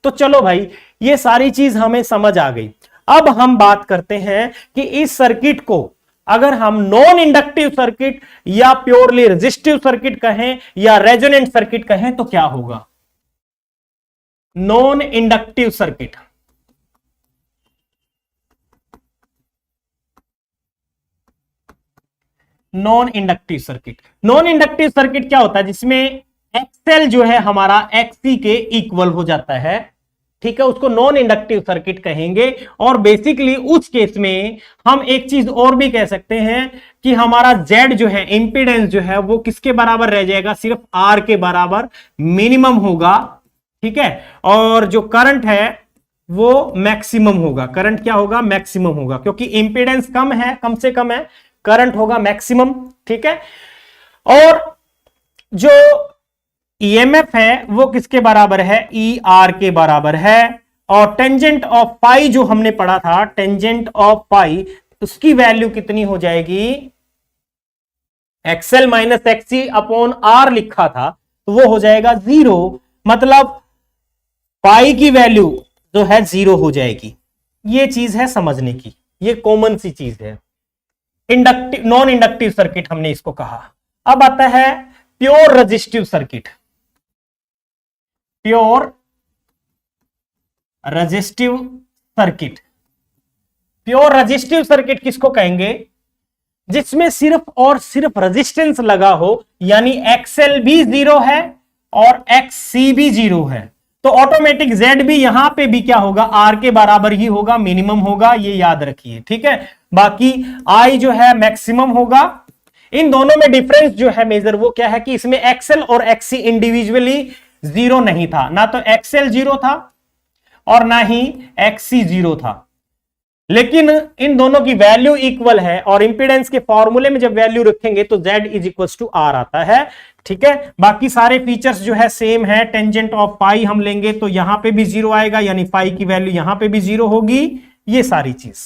तो चलो भाई, ये सारी चीज हमें समझ आ गई। अब हम बात करते हैं कि इस सर्किट को अगर हम नॉन इंडक्टिव सर्किट या प्योरली रेजिस्टिव सर्किट कहें या रेजोनेंट सर्किट कहें तो क्या होगा। Non inductive circuit, non inductive circuit, non inductive circuit क्या होता है जिसमें एक्सएल जो है हमारा एक्सी के इक्वल हो जाता है। ठीक है, उसको नॉन इंडक्टिव सर्किट कहेंगे। और बेसिकली उस केस में हम एक चीज और भी कह सकते हैं कि हमारा Z जो है, इंपीडेंस जो है वो किसके बराबर रह जाएगा, सिर्फ R के बराबर मिनिमम होगा। ठीक है, और जो करंट है वो मैक्सिमम होगा। करंट क्या होगा, मैक्सिमम होगा, क्योंकि इंपीडेंस कम है, कम से कम है, करंट होगा मैक्सिमम। ठीक है, और जो ईएमएफ है वो किसके बराबर है, ई आर के बराबर है। और टेंजेंट ऑफ पाई जो हमने पढ़ा था, टेंजेंट ऑफ पाई, उसकी वैल्यू कितनी हो जाएगी, XL minus XC upon R लिखा था तो वो हो जाएगा 0। मतलब पाई की वैल्यू जो है 0 हो जाएगी। ये चीज है समझने की, ये कॉमन सी चीज है। इंडक्टिव, नॉन इंडक्टिव सर्किट हमने इसको कहा। अब आता है pure resistive circuit. Pure resistive circuit, pure resistive circuit किसको कहेंगे, जिसमें सिर्फ और सिर्फ रेजिस्टेंस लगा हो, यानी एक्सएल भी 0 है और एक्ससी भी 0 है, तो ऑटोमेटिक जेड भी यहां पे भी क्या होगा, आर के बराबर ही होगा, मिनिमम होगा, ये याद रखिए। ठीक है, बाकी आई जो है मैक्सिमम होगा। इन दोनों में डिफरेंस जो है मेजर वो क्या है कि इसमें एक्सएल और एक्ससी इंडिविजुअली 0 नहीं था, ना तो एक्सएल 0 था और ना ही एक्ससी 0 था, लेकिन इन दोनों की वैल्यू इक्वल है। और इंपीडेंस के फॉर्मूले में जब वैल्यू रखेंगे तो Z is equal to R आता है। ठीक है, बाकी सारे फीचर्स जो है सेम है। टेंजेंट ऑफ पाई हम लेंगे तो यहां पे भी 0 आएगा, यानी पाई की वैल्यू यहां पे भी 0 होगी। ये सारी चीज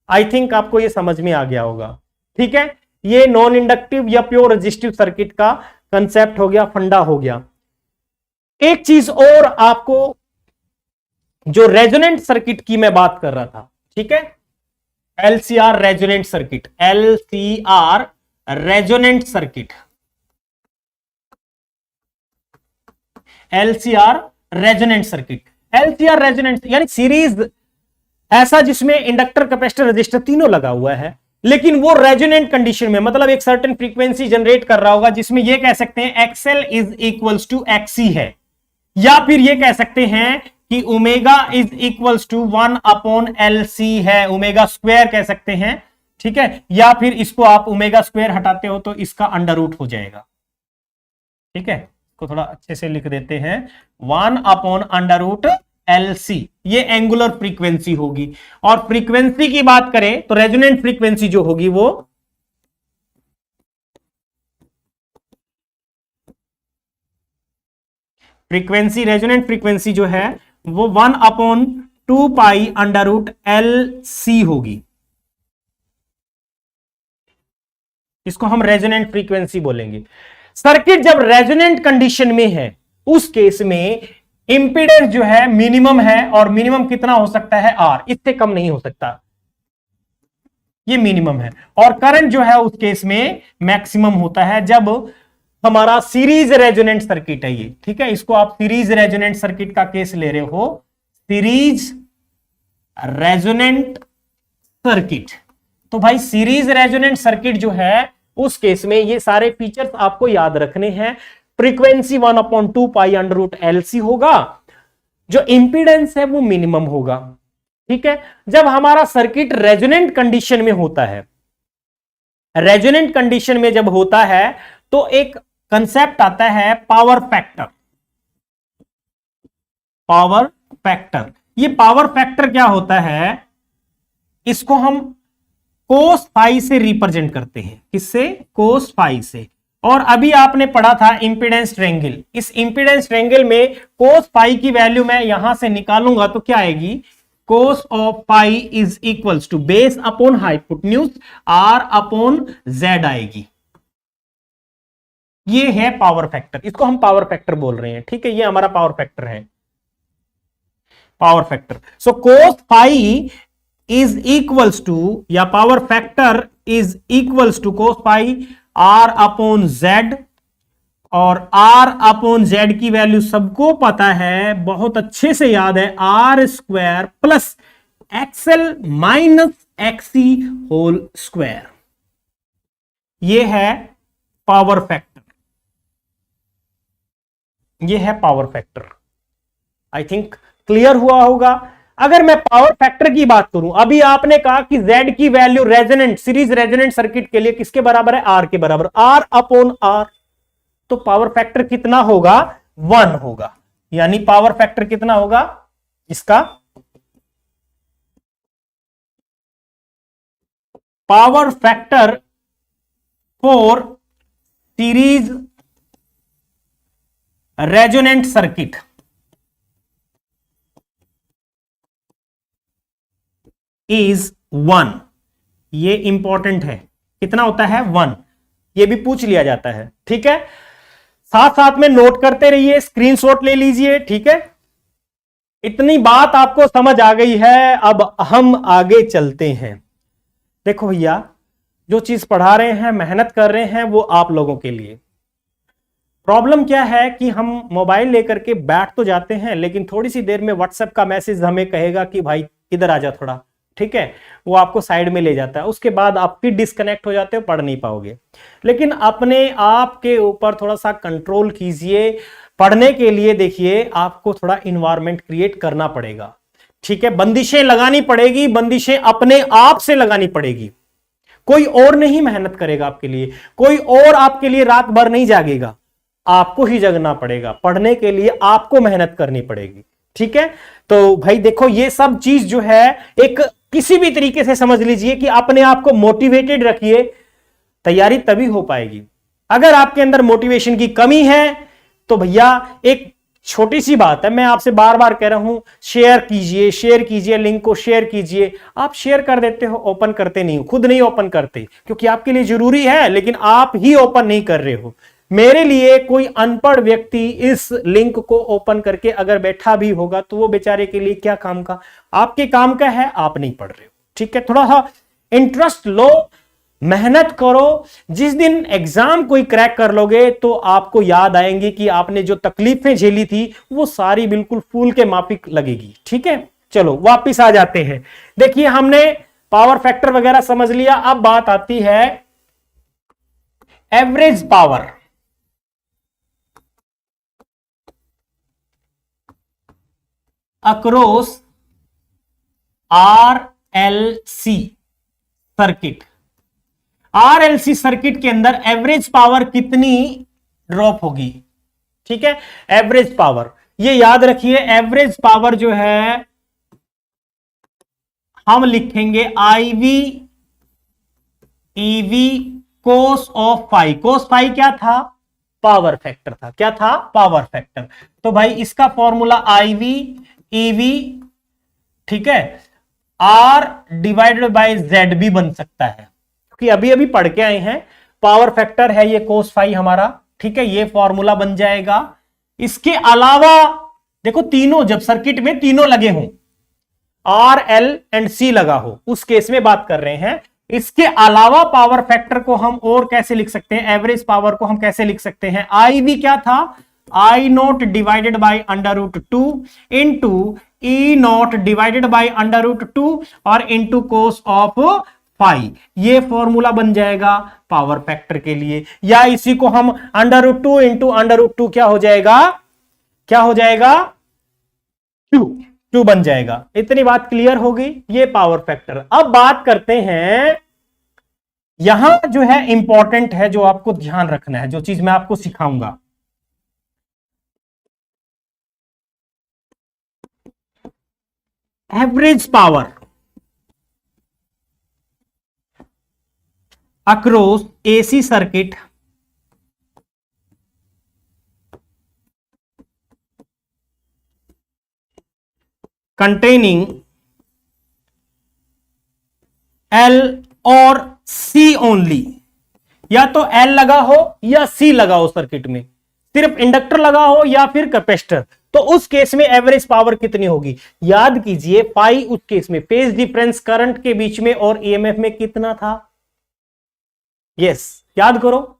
आई थिंक आपको ये समझ में आ गया होगा। ठीक है, ये नॉन इंडक्टिव या प्योर रेजिस्टिव सर्किट का कंसेप्ट हो गया, फंडा हो गया। एक चीज और आपको, जो रेजोनेंट सर्किट की मैं बात कर रहा था, ठीक है, LCR resonant circuit, LCR resonant circuit, LCR resonant circuit, LCR resonant यानी सीरीज, ऐसा जिसमें इंडक्टर, कैपेसिटर, रेजिस्टर तीनों लगा हुआ है, लेकिन वो रेजोनेंट कंडीशन में, मतलब एक सर्टेन फ्रीक्वेंसी जनरेट कर रहा होगा, जिसमें ये कह सकते हैं XL is equals to XC है, या फिर ये कह सकते हैं कि omega is equals to 1 upon L C है, ओमेगा स्क्वायर कह सकते हैं। ठीक है, या फिर इसको आप ओमेगा स्क्वायर हटाते हो तो इसका अंडर रूट हो जाएगा। ठीक है, इसको थोड़ा अच्छे से लिख देते हैं, 1 upon under root L C, ये एंगुलर फ्रीक्वेंसी होगी। और फ्रीक्वेंसी की बात करें तो रेजोनेंट फ्रीक्वेंसी जो होगी वो फ्रीक्वेंसी, रेजोनेंट फ्रीक्वेंसी जो है वो 1 upon 2 pi under root L C होगी। इसको हम रेजोनेंट फ्रीक्वेंसी बोलेंगे। सर्किट जब रेजोनेंट कंडीशन में है उस केस में इंपीडेंस जो है मिनिमम है, और मिनिमम कितना हो सकता है, आर, इससे कम नहीं हो सकता, ये मिनिमम है। और करंट जो है उस केस में मैक्सिमम होता है जब हमारा सीरीज रेजोनेंट सर्किट है ये। ठीक है, इसको आप सीरीज रेजोनेंट सर्किट का केस ले रहे हो, सीरीज रेजोनेंट सर्किट। तो भाई सीरीज रेजोनेंट सर्किट जो है उस केस में ये सारे फीचर्स आपको याद रखने हैं। Frequency 1 upon 2 pi under root L C होगा, जो इंपीडेंस है वो मिनिमम होगा। ठीक है, जब हमारा सर्किट रेजोनेंट कंडीशन में होता है, रेजोनेंट कंडीशन में जब होता है तो एक कंसेप्ट आता है पावर फैक्टर। पावर फैक्टर, ये पावर फैक्टर क्या होता है, इसको हम कोस फाई से रिप्रेजेंट करते हैं। किससे? कोस फाई से। और अभी आपने पढ़ा था इंपीडेंस ट्रायंगल, इस इंपीडेंस ट्रायंगल में कोस फाई की वैल्यू मैं यहां से निकालूंगा तो क्या आएगी? Cos of phi is equals to base upon hypotenuse R upon Z आएगी। ये है पावर फैक्टर, इसको हम पावर फैक्टर बोल रहे हैं। ठीक है, ये हमारा पावर फैक्टर है, power factor. So cos phi is equals to, या power factor is equals to cos phi R upon Z. और आर अपॉन जेड की वैल्यू सबको पता है, बहुत अच्छे से याद है, R square plus XL minus XC whole square. ये है पावर फैक्टर, ये है power factor. I think clear हुआ होगा। अगर मैं पावर फैक्टर की बात करूं, अभी आपने कहा कि Z की value resonant, series resonant circuit के लिए किसके बराबर है? R के बराबर, R अपॉन R। तो पावर फैक्टर कितना होगा? 1 होगा। यानी पावर फैक्टर कितना होगा इसका? Power factor for series resonant circuit is 1। ये इंपॉर्टेंट है। कितना होता है? 1। ये भी पूछ लिया जाता है। ठीक है, साथ साथ में नोट करते रहिए, स्क्रीनशॉट ले लीजिए। ठीक है, इतनी बात आपको समझ आ गई है। अब हम आगे चलते हैं। देखो भैया, जो चीज पढ़ा रहे हैं, मेहनत कर रहे हैं, वो आप लोगों के लिए। प्रॉब्लम क्या है कि हम मोबाइल लेकर के बैठ तो जाते हैं, लेकिन थोड़ी सी देर में व्हाट्सएप का मैसेज हमें कहेगा कि भाई इधर आ जा थोड़ा। ठीक है, वो आपको साइड में ले जाता है, उसके बाद आप फिर डिस्कनेक्ट हो जाते हो, पढ़ नहीं पाओगे। लेकिन अपने आप के ऊपर थोड़ा सा कंट्रोल कीजिए। पढ़ने के लिए देखिए, आपको थोड़ा इन्वायरमेंट क्रिएट करना पड़ेगा। ठीक है, बंदिशें लगानी पड़ेगी, बंदिशें अपने आप से लगानी पड़ेगी। कोई और नहीं मेहनत करेगा आपके लिए, कोई और आपके लिए रात भर नहीं जागेगा, आपको ही जगना पड़ेगा। पढ़ने के लिए आपको मेहनत करनी पड़ेगी। ठीक है, तो भाई देखो, ये सब चीज जो है, एक किसी भी तरीके से समझ लीजिए कि अपने आप को मोटिवेटेड रखिए, तैयारी तभी हो पाएगी। अगर आपके अंदर मोटिवेशन की कमी है तो भैया, एक छोटी सी बात है, मैं आपसे बार बार कह रहा हूं, शेयर कीजिए, शेयर कीजिए, लिंक को शेयर कीजिए। आप शेयर कर देते हो, ओपन करते नहीं हो, खुद नहीं ओपन करते, क्योंकि आपके लिए जरूरी है, लेकिन आप ही ओपन नहीं कर रहे हो। मेरे लिए कोई अनपढ़ व्यक्ति इस लिंक को ओपन करके अगर बैठा भी होगा तो वो बेचारे के लिए क्या काम का? आपके काम का है, आप नहीं पढ़ रहे हो। ठीक है, थोड़ा सा इंटरेस्ट लो, मेहनत करो। जिस दिन एग्जाम कोई क्रैक कर लोगे तो आपको याद आएंगी कि आपने जो तकलीफें झेली थी वो सारी बिल्कुल फूल के माफिक लगेगी। ठीक है, चलो वापिस आ जाते हैं। देखिए, हमने पावर फैक्टर वगैरह समझ लिया। अब बात आती है average power. Across RLC circuit, RLC circuit के अंदर एवरेज पावर कितनी ड्रॉप होगी? ठीक है, एवरेज पावर, ये याद रखिए, एवरेज पावर जो है हम लिखेंगे IV EV cos of phi. Cos phi क्या था? पावर फैक्टर था। क्या था? Power factor. तो भाई इसका फॉर्मूला आईवी ईवी, ठीक है, आर डिवाइडेड बाय जेड भी बन सकता है, क्योंकि अभी अभी पढ़ के आए हैं। पावर फैक्टर है ये कोस फाई हमारा। ठीक है, ये फॉर्मूला बन जाएगा। इसके अलावा देखो, तीनों जब सर्किट में तीनों लगे हों, आर एल एंड सी लगा हो, उस केस में बात कर रहे हैं। इसके अलावा पावर फैक्टर को हम और कैसे लिख सकते हैं? एवरेज पावर को हम कैसे लिख सकते हैं? आई वी क्या था? I naught divided by under root 2 into E naught divided by under root 2 और इंटू कोस ऑफ फाई। ये फॉर्मूला बन जाएगा पावर फैक्टर के लिए। या इसी को हम under root 2 into under root 2 क्या हो जाएगा? क्या हो जाएगा? 2 बन जाएगा। इतनी बात क्लियर होगी। ये पावर फैक्टर। अब बात करते हैं, यहां जो है इंपॉर्टेंट है, जो आपको ध्यान रखना है, जो चीज मैं आपको सिखाऊंगा। Average power, across AC circuit containing L और C only, या तो L लगा हो या C लगा हो सर्किट में, सिर्फ इंडक्टर लगा हो या फिर कैपेसिटर, तो उस केस में एवरेज पावर कितनी होगी? याद कीजिए पाई उस केस में फेज डिफरेंस करंट के बीच में और ईएमएफ में कितना था? यस, याद करो।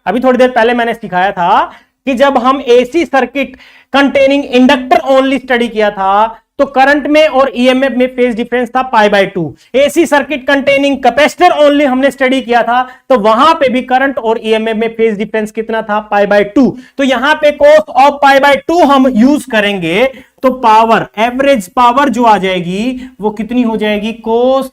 अभी थोड़ी देर पहले मैंने सिखाया था कि जब हम AC circuit containing inductor only study किया था तो करंट में और ईएमएफ में फेज डिफरेंस था π/2। AC circuit containing capacitor only हमने स्टडी किया था तो वहां पे भी करंट और ईएमएफ में फेज डिफरेंस कितना था? π/2। तो यहां पे cos ऑफ π/2 हम यूज करेंगे तो पावर, एवरेज पावर जो आ जाएगी वो कितनी हो जाएगी? cos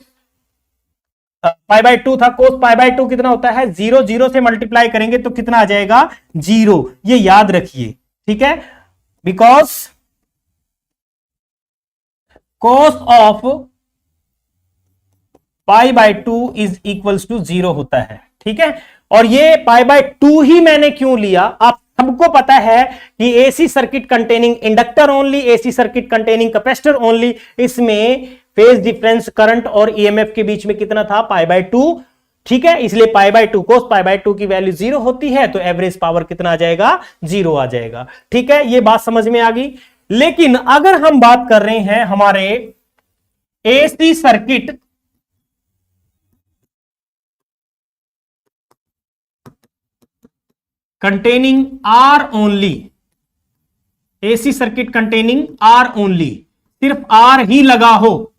π/2 था, cos π/2 कितना होता है? 0, 0 से मल्टीप्लाई करेंगे तो कितना आ जाएगा? 0। ये याद रखिए, ठीक है, because cos of π/2 is equals to 0 होता है, ठीक है। और ये π/2 ही मैंने क्यों लिया? आप सबको पता है कि AC circuit containing inductor only, AC circuit containing capacitor only, इसमें फेज डिफरेंस करंट और ईएमएफ के बीच में कितना था? π/2, ठीक है। इसलिए π/2 cos π/2 की वैल्यू 0 होती है तो एवरेज पावर कितना आ जाएगा? 0 आ जाएगा, ठीक है। ये बात समझ में आ गई। लेकिन अगर हम बात कर रहे हैं हमारे AC circuit containing R only, AC circuit containing R only, सिर्फ आर ही लगा हो,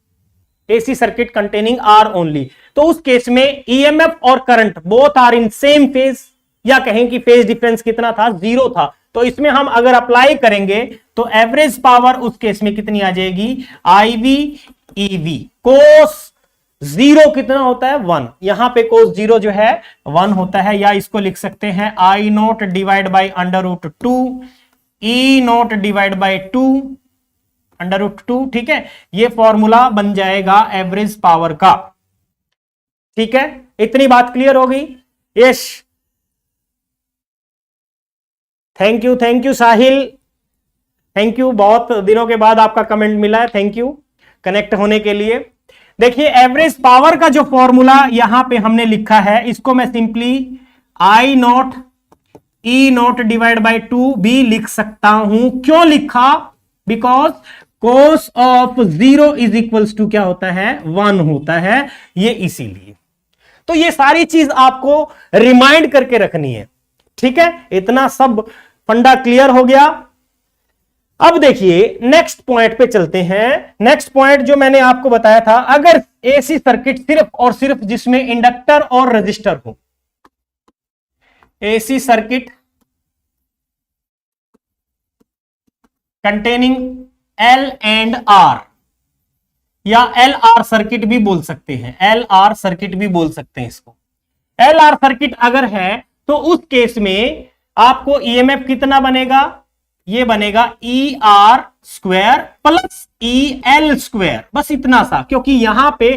AC circuit containing R only, तो उस केस में ईएमएफ और current both are in same phase, या कहें कि फेज डिफरेंस कितना था? 0 था। तो इसमें हम अगर अप्लाई करेंगे तो एवरेज पावर उस केस में कितनी आ जाएगी? IV EV। कोस 0 कितना होता है? 1। यहां पे कोस 0 जो है 1 होता है, या इसको लिख सकते हैं I0 divide by √2 E0 divide by 2 √2, ठीक है। ये फॉर्मूला बन जाएगा एवरेज पावर का, ठीक है। इतनी बात क्लियर हो गई? Yes, thank you Sahil, thank you, बहुत दिनों के बाद आपका कमेंट मिला है, थैंक यू कनेक्ट होने के लिए। देखिए एवरेज पावर का जो फॉर्मूला यहां पे हमने लिखा है इसको मैं simply I0 E0 divide by 2 भी लिख सकता हूं। क्यों लिखा? Because cos of 0 is equals to क्या होता है? 1 होता है, ये इसीलिए। तो ये सारी चीज आपको रिमाइंड करके रखनी है, ठीक है। इतना सब फंडा क्लियर हो गया। अब देखिए नेक्स्ट पॉइंट पे चलते हैं। नेक्स्ट पॉइंट जो मैंने आपको बताया था, अगर एसी सर्किट सिर्फ और सिर्फ जिसमें इंडक्टर और रजिस्टर हो, AC circuit containing L and R, या LR सर्किट भी बोल सकते हैं, LR सर्किट भी बोल सकते हैं इसको। LR सर्किट अगर है तो उस केस में आपको ईएमएफ कितना बनेगा? ये बनेगा ER square plus EL square, बस इतना सा, क्योंकि यहां पे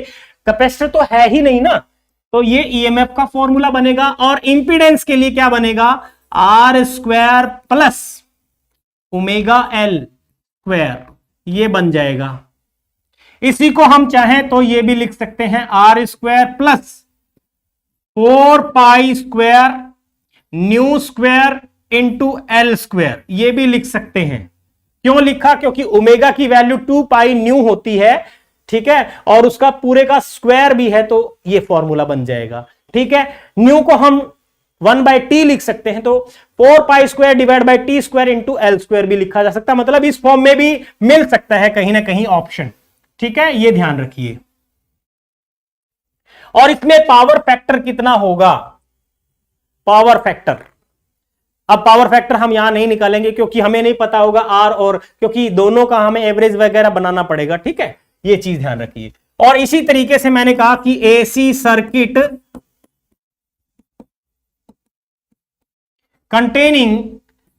कैपेसिटर तो है ही नहीं ना, तो ये ईएमएफ का फॉर्मूला बनेगा। और इंपीडेंस के लिए क्या बनेगा? R square plus omega L square, ये बन जाएगा। इसी को हम चाहें तो ये भी लिख सकते हैं R square plus 4 pi square new square into L square, ये भी लिख सकते हैं। क्यों लिखा? क्योंकि ओमेगा की वैल्यू 2 पाई न्यू होती है, ठीक है, और उसका पूरे का स्क्वायर भी है तो ये फॉर्मूला बन जाएगा, ठीक है। न्यू को हम 1/t लिख सकते हैं, तो 4 pi square divide by T square into L square भी लिखा जा सकता है, मतलब इस फॉर्म में भी मिल सकता है कहीं ना कहीं ऑप्शन, ठीक है, ये ध्यान रखिए। और इसमें पावर फैक्टर कितना होगा? पावर फैक्टर, अब पावर फैक्टर हम यहां नहीं निकालेंगे क्योंकि हमें नहीं पता होगा आर, और क्योंकि दोनों का हमें एवरेज वगैरह बनाना पड़ेगा, ठीक है, ये चीज ध्यान रखिए। और इसी तरीके से मैंने कहा कि AC circuit containing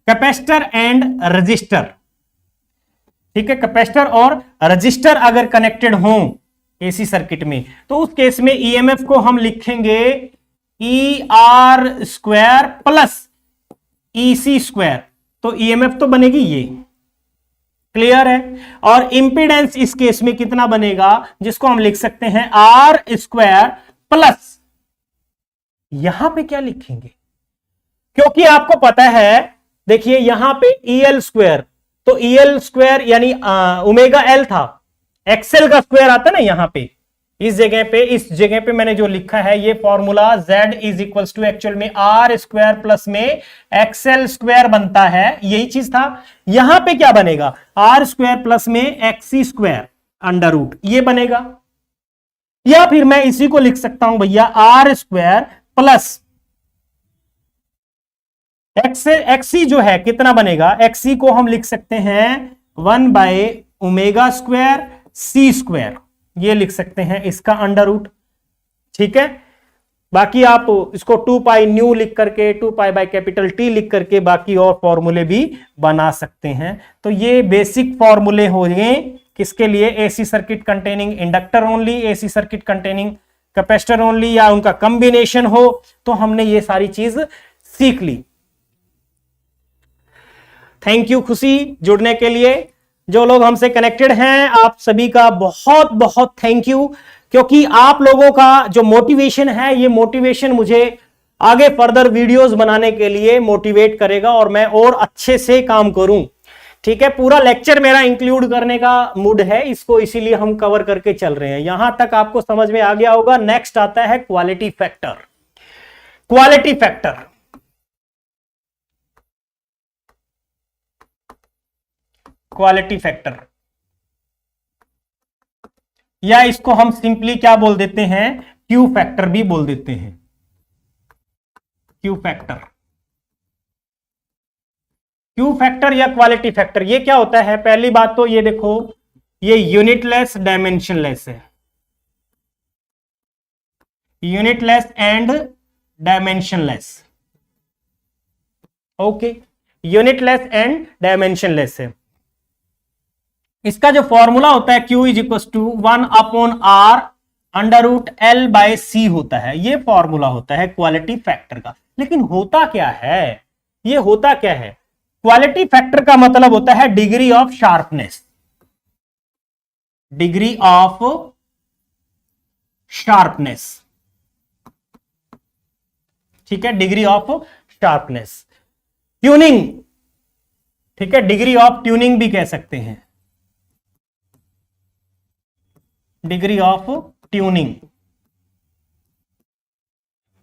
capacitor and register, ठीक है, कैपेसिटर और रजिस्टर अगर कनेक्टेड हो एसी सर्किट में तो उस केस में ईएमएफ को हम लिखेंगे ई आर स्क्वायर प्लस ई सी स्क्वायर, तो ईएमएफ तो बनेगी ये, क्लियर है। और इंपीडेंस इस केस में कितना बनेगा, जिसको हम लिख सकते हैं आर स्क्वायर प्लस, यहां पे क्या लिखेंगे, क्योंकि आपको पता है, देखिए यहां पे EL स्क्वायर, तो EL स्क्वायर यानी ओमेगा L था, एक्सएल का स्क्वायर आता ना यहां पे, इस जगह पे मैंने जो लिखा है ये formula Z is equals to actual में आर स्क्वायर प्लस में एक्सएल स्क्वायर बनता है, यही चीज था। यहां पे क्या बनेगा, आर स्क्वायर प्लस में एक्सी स्क्वायर अंडर रूट, ये बनेगा। या फिर मैं इसी को लिख सकता हूं भैया, आर स्क्वायर प्लस एक्सी जो है कितना बनेगा, एक्सी को हम लिख सकते हैं 1 by omega square C square, ये लिख सकते हैं इसका अंडर रूट, ठीक है। बाकी आप इसको 2 पाई न्यू लिख करके 2 पाई बाय कैपिटल टी लिख करके बाकी और फॉर्मूले भी बना सकते हैं। तो ये बेसिक फॉर्मूले हो गए किसके लिए, AC circuit containing inductor only, AC circuit containing capacitor only, या उनका कॉम्बिनेशन हो, तो हमने ये सारी चीज सीख ली। थैंक यू खुशी जुड़ने के लिए, जो लोग हमसे कनेक्टेड हैं आप सभी का बहुत बहुत थैंक यू, क्योंकि आप लोगों का जो मोटिवेशन है, ये मोटिवेशन मुझे आगे फर्दर वीडियोस बनाने के लिए मोटिवेट करेगा और मैं और अच्छे से काम करूं, ठीक है। पूरा लेक्चर मेरा इंक्लूड करने का मूड है इसको, इसीलिए हम कवर करके चल रहे हैं। यहां तक आपको समझ में आ गया होगा। नेक्स्ट आता है quality factor. Quality factor, quality factor, या इसको हम सिंपली क्या बोल देते हैं, क्यू फैक्टर भी बोल देते हैं, क्यू फैक्टर। क्यू फैक्टर या क्वालिटी फैक्टर, ये क्या होता है, पहली बात तो ये देखो, ये यूनिटलेस डायमेंशनलेस है, unitless and dimensionless, okay, unitless and dimensionless है। इसका जो फॉर्मूला होता है Q is equal to 1/R under root L by C होता है, ये फॉर्मूला होता है क्वालिटी फैक्टर का। लेकिन होता क्या है, ये होता क्या है, क्वालिटी फैक्टर का मतलब होता है degree of sharpness, degree of sharpness, ठीक है, डिग्री ऑफ शार्पनेस, ट्यूनिंग, ठीक है, डिग्री ऑफ ट्यूनिंग भी कह सकते हैं, डिग्री ऑफ ट्यूनिंग।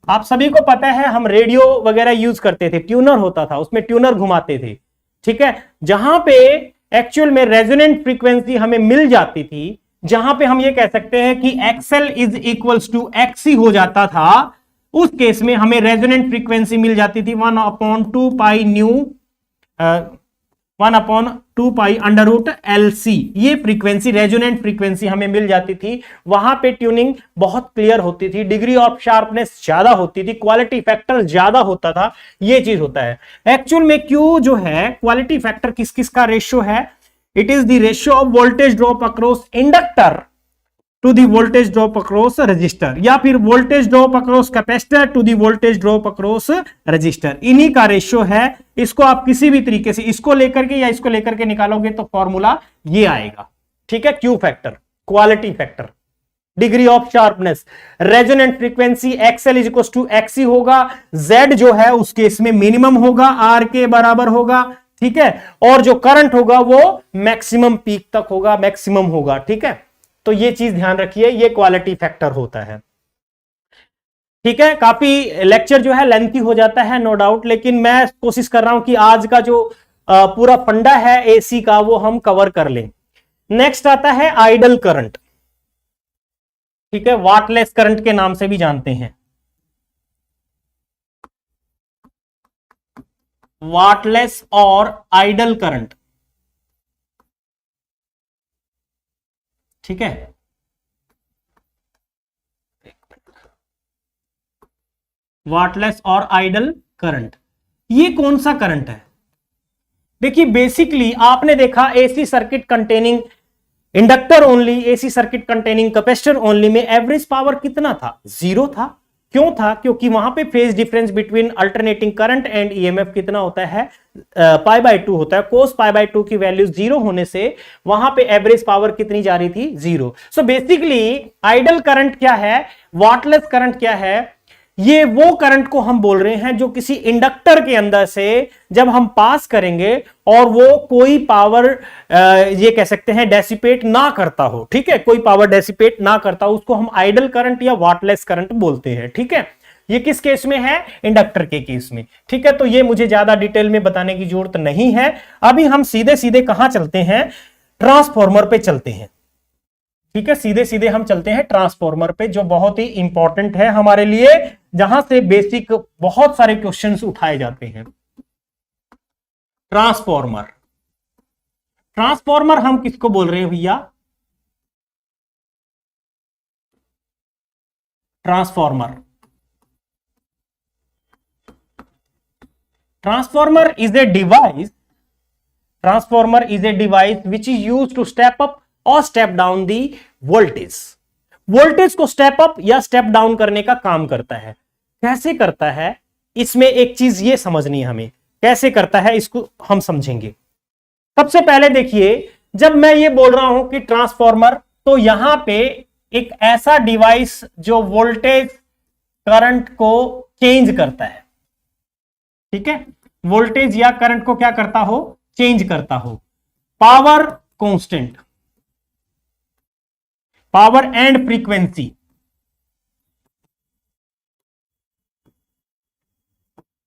आप सभी को पता है हम रेडियो वगैरह यूज करते थे, ट्यूनर होता था, उसमें ट्यूनर घुमाते थे, ठीक है, जहां पे एक्चुअल में रेजोनेंट फ्रीक्वेंसी हमें मिल जाती थी, जहां पे हम ये कह सकते हैं कि XL is equals to XC हो जाता था, उस केस में हमें रेजोनेंट फ्रीक्वेंसी मिल जाती थी 1/2 pi nu 1/2 pi under root LC, ये फ्रीक्वेंसी रेजोनेंट फ्रीक्वेंसी हमें मिल जाती थी। वहां पे ट्यूनिंग बहुत क्लियर होती थी, डिग्री ऑफ शार्पनेस ज्यादा होती थी, क्वालिटी फैक्टर ज्यादा होता था, ये चीज होता है। एक्चुअल में क्यू जो है क्वालिटी फैक्टर किस किस का रेशियो है, it is the ratio of voltage drop across inductor to the voltage drop across resistor, या फिर voltage drop across capacitor to the voltage drop across resistor, इन्हीं का रेशियो है। इसको आप किसी भी तरीके से इसको लेकर के या इसको लेकर के निकालोगे तो फॉर्मूला ये आएगा, ठीक है। Q factor, quality factor, degree of sharpness, resonant frequency XL is equal to XC होगा, जेड जो है उस केस में मिनिमम होगा, आर के बराबर होगा, ठीक है, और जो करंट होगा वो मैक्सिमम पीक तक होगा, मैक्सिमम होगा, ठीक है। तो ये चीज ध्यान रखिए, ये क्वालिटी फैक्टर होता है, ठीक है। काफी लेक्चर जो है लेंथी हो जाता है नो डाउट, लेकिन मैं कोशिश कर रहा हूं कि आज का जो पूरा फंडा है एसी का वो हम कवर कर लें। नेक्स्ट आता है आइडल करंट, ठीक है, वाटलेस करंट के नाम से भी जानते हैं, वाटलेस और आइडल करंट, ठीक है। वाटलेस और आइडल करंट, ये कौन सा करंट है, देखिए बेसिकली आपने देखा AC circuit containing inductor only, AC circuit containing capacitor only में एवरेज पावर कितना था, 0 था, क्यों था? क्योंकि वहां पे phase difference between alternating current and EMF कितना होता है? π/2 होता है। cos π/2 की वैल्यू 0 होने से वहां पे एवरेज पावर कितनी जा रही थी? 0। सो बेसिकली आइडल करंट क्या है, वॉटलेस करंट क्या है? ये वो करंट को हम बोल रहे हैं जो किसी इंडक्टर के अंदर से जब हम पास करेंगे और वो कोई पावर ये कह सकते हैं डेसिपेट ना करता हो, ठीक है, कोई पावर डेसिपेट ना करता हो, उसको हम आइडल करंट या वॉटलेस करंट बोलते हैं, ठीक है। ये किस केस में है? इंडक्टर के केस में, ठीक है। तो ये मुझे ज्यादा डिटेल में बताने की जरूरत नहीं है। अभी हम सीधे सीधे कहां चलते हैं? ट्रांसफॉर्मर पे चलते हैं, ठीक है। सीधे सीधे हम चलते हैं ट्रांसफॉर्मर पे, जो बहुत ही इंपॉर्टेंट है हमारे लिए, जहां से बेसिक बहुत सारे क्वेश्चंस उठाए जाते हैं। ट्रांसफॉर्मर, ट्रांसफॉर्मर हम किसको बोल रहे हैं भैया? Transformer, transformer is a device, transformer is a device which is used to step up or step down the voltage। Voltage को स्टेप अप या स्टेप डाउन करने का काम करता है। कैसे करता है? इसमें एक चीज ये समझनी है हमें, कैसे करता है इसको हम समझेंगे। सबसे पहले देखिए, जब मैं ये बोल रहा हूं कि ट्रांसफॉर्मर, तो यहां पे एक ऐसा डिवाइस जो वोल्टेज करंट को चेंज करता है, ठीक है, वोल्टेज या करंट को क्या करता हो? चेंज करता हो। Power constant, power and frequency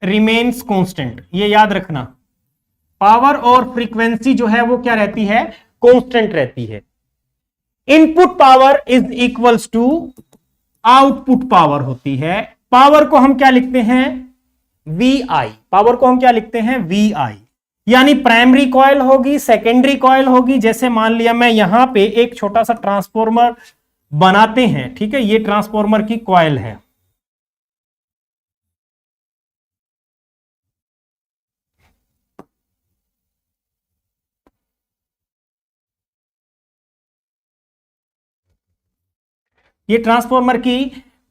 remains constant, ये याद रखना। पावर और फ्रीक्वेंसी जो है वो क्या रहती है? कांस्टेंट रहती है। Input power is equals to output power होती है। पावर को हम क्या लिखते हैं? VI। पावर को हम क्या लिखते हैं? VI। यानी प्राइमरी कॉइल होगी, सेकेंडरी कॉइल होगी। जैसे मान लिया मैं यहां पे एक छोटा सा ट्रांसफॉर्मर बनाते हैं, ठीक है, ये ट्रांसफॉर्मर की कॉइल है। ये ट्रांसफॉर्मर की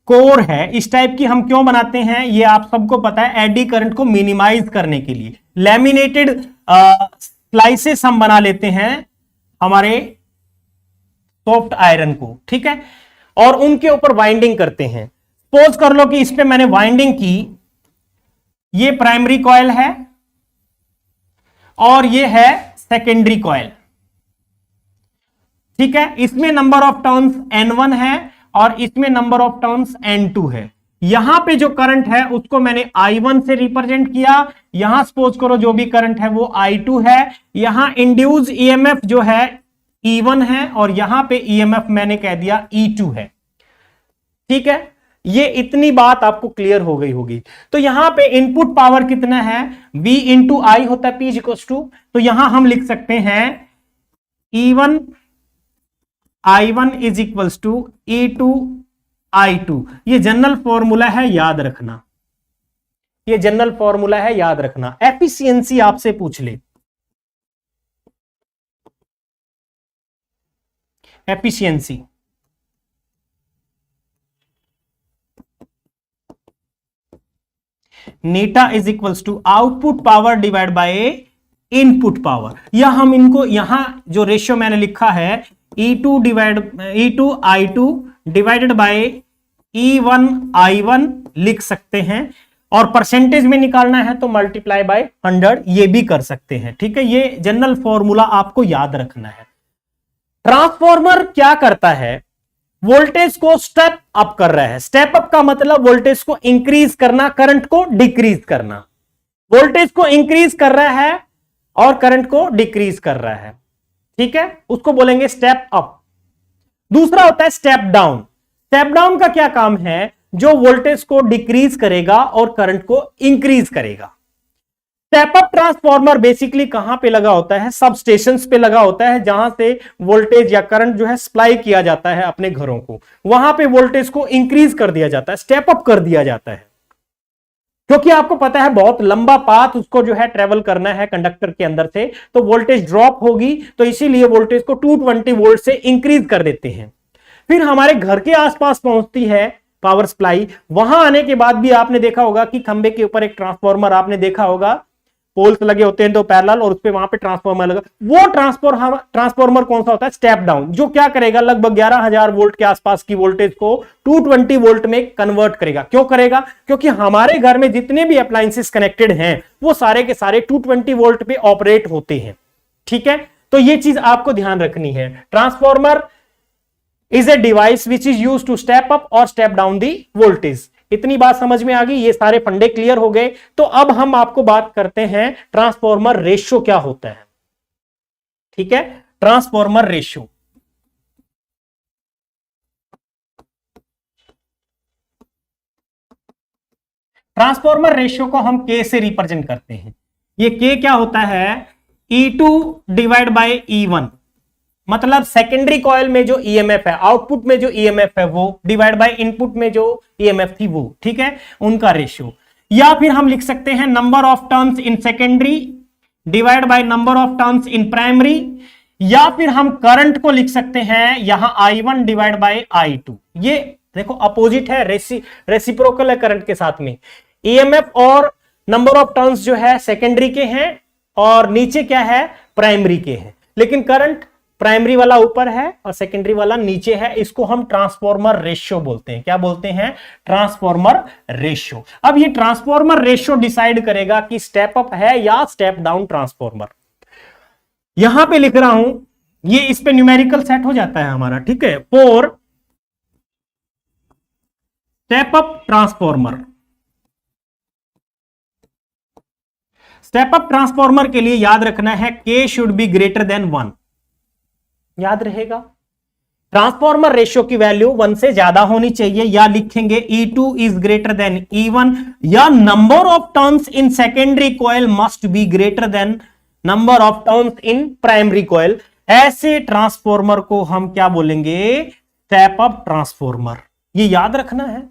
कोर है। इस टाइप की हम क्यों बनाते हैं? ये आप सबको पता है, एडी करंट को मिनिमाइज करने के लिए लैमिनेटेड स्लाइसेस हम बना लेते हैं हमारे सॉफ्ट आयरन को, ठीक है, और उनके ऊपर वाइंडिंग करते हैं। सपोज कर लो कि इस पे मैंने वाइंडिंग की, ये प्राइमरी कॉइल है और ये है सेकेंडरी कॉइल, ठीक है। इसमें नंबर ऑफ टर्न्स N1 है और इसमें नंबर ऑफ टर्न्स N2 है। यहां पे जो करंट है उसको मैंने I1 से रिप्रेजेंट किया। यहां सपोज करो जो भी करंट है वो I2 है। यहां इंड्यूस ईएमएफ जो है E1 है और यहां पे ईएमएफ मैंने कह दिया E2 है, ठीक है। ये इतनी बात आपको क्लियर हो गई होगी। तो यहां पे इनपुट पावर कितना है? V इंटू आई होता है, P इक्वल्स टू, तो यहां हम लिख सकते हैं E1 I1 is equals to E2 I2। ये जनरल फॉर्मूला है, याद रखना, ये जनरल फॉर्मूला है, याद रखना। एफिशिएंसी आपसे पूछ ले, efficiency eta is equals to output power divide by input power. या हम इनको यहां जो रेशियो मैंने लिखा है E2 I2 divided by E1 I1 लिख सकते हैं, और परसेंटेज में निकालना है तो मल्टीप्लाई बाय 100 ये भी कर सकते हैं, ठीक है। ये जनरल फॉर्मूला आपको याद रखना है। ट्रांसफॉर्मर क्या करता है? वोल्टेज को स्टेप अप कर रहा है। स्टेप अप का मतलब वोल्टेज को इंक्रीज करना, करंट को डिक्रीज करना। वोल्टेज को इंक्रीज कर रहा है और करंट को डिक्रीज कर रहा है, ठीक है, उसको बोलेंगे स्टेप अप। दूसरा होता है स्टेप डाउन। स्टेप डाउन का क्या काम है? जो वोल्टेज को डिक्रीज करेगा और करंट को इंक्रीज करेगा। स्टेप अप ट्रांसफॉर्मर बेसिकली कहां पे लगा होता है? सब स्टेशंस पे लगा होता है, जहां से वोल्टेज या करंट जो है सप्लाई किया जाता है अपने घरों को। वहां पे वोल्टेज को इंक्रीज कर दिया जाता है, स्टेप अप कर दिया जाता है, क्योंकि आपको पता है बहुत लंबा पाथ उसको जो है ट्रेवल करना है कंडक्टर के अंदर से, तो वोल्टेज ड्रॉप होगी, तो इसीलिए वोल्टेज को 220 वोल्ट से इंक्रीज कर देते हैं। फिर हमारे घर के आसपास पहुंचती है, पावर सप्लाई। वहां आने के बाद भी आपने देखा होगा कि खंबे के ऊपर एक ट्रांसफार्मर आपने देखा होगा, पोल्स लगे होते हैं दो पैरेलल और उसपे वहां पे ट्रांसफार्मर लगा। वो ट्रांसफार्मर कौन सा होता है? स्टेप डाउन, जो क्या करेगा लगभग 11,000 वोल्ट के आसपास की वोल्टेज को 220 वोल्ट में कन्वर्ट करेगा। क्यों करेगा? क्योंकि हमारे घर में जितने भी अप्लायंसेस कनेक्टेड हैं वो सारे के सारे 220 वोल्ट पे ऑपरेट होते हैं। ठीक है, तो ये चीज आपको ध्यान रखनी है। Transformer is a device which is use to step up और स्टेप डाउन दी वोल्टेज। इतनी बात समझ में आ गई, ये सारे फंडे क्लियर हो गए। तो अब हम आपको बात करते हैं ट्रांसफार्मर रेशियो क्या होता है। ठीक है, ट्रांसफार्मर रेशियो। ट्रांसफार्मर रेशियो को हम के से रिप्रेजेंट करते हैं। ये के क्या होता है? E2 डिवाइड बाय E1, मतलब सेकेंडरी कॉइल में जो ईएमएफ है, आउटपुट में जो ईएमएफ है वो डिवाइड बाय इनपुट में जो ईएमएफ थी वो। ठीक है, उनका रेशियो। या फिर हम लिख सकते हैं number of turns in secondary divide by number of turns in primary. या फिर हम करंट को लिख सकते हैं यहां I1 डिवाइड बाय I2। ये देखो अपोजिट है, रेसिप्रोकल है करंट के साथ में। ईएमएफ और नंबर ऑफ टर्न्स जो है सेकेंडरी के हैं और नीचे क्या है? प्राइमरी के हैं। लेकिन करंट प्राइमरी वाला ऊपर है और सेकेंडरी वाला नीचे है। इसको हम ट्रांसफार्मर रेशियो बोलते हैं। क्या बोलते हैं? Transformer ratio. अब ये ट्रांसफार्मर रेशियो डिसाइड करेगा कि स्टेप अप है या स्टेप डाउन ट्रांसफार्मर। यहां पे लिख रहा हूं, ये इस पे न्यूमेरिकल सेट हो जाता है हमारा। ठीक है, for step up transformer, step up transformer के लिए याद रखना है K should be greater than 1। याद रहेगा, ट्रांसफार्मर रेशियो की वैल्यू 1 से ज्यादा होनी चाहिए, या लिखेंगे E2 is greater than E1, या number of turns in secondary coil must be greater than number of turns in primary coil. ऐसे ट्रांसफार्मर को हम क्या बोलेंगे? Step up transformer. ये याद रखना है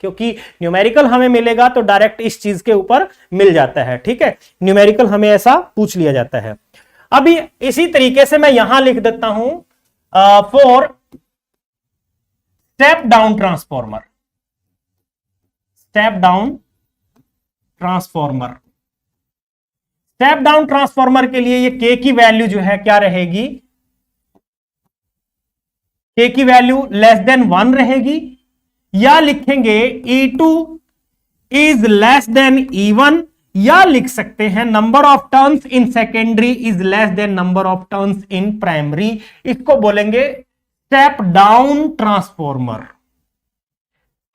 क्योंकि न्यूमेरिकल हमें मिलेगा तो डायरेक्ट इस चीज के ऊपर मिल जाता है। ठीक है, न्यूमेरिकल हमें ऐसा पूछ लिया जाता है। अभी इसी तरीके से मैं यहां लिख देता हूं for step down transformer, step down transformer. Step down transformer के लिए ये के की वैल्यू जो है क्या रहेगी? के की वैल्यू लेस देन 1 रहेगी, या लिखेंगे E2 is less than E1, या लिख सकते हैं number of turns in secondary is less than number of turns in primary. इसको बोलेंगे step down transformer.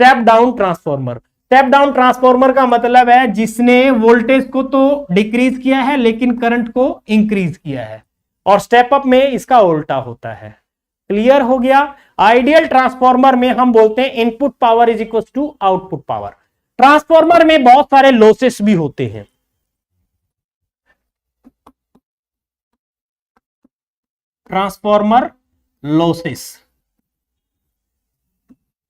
Step down transformer, step down transformer का मतलब है जिसने वोल्टेज को तो डिक्रीज किया है लेकिन करंट को इंक्रीज किया है, और स्टेप अप में इसका उल्टा होता है। क्लियर हो गया? आइडियल ट्रांसफार्मर में हम बोलते हैं input power is equal to output power. Transformer में बहुत सारे लॉसेस भी होते हैं। ट्रांसफार्मर लॉसेस,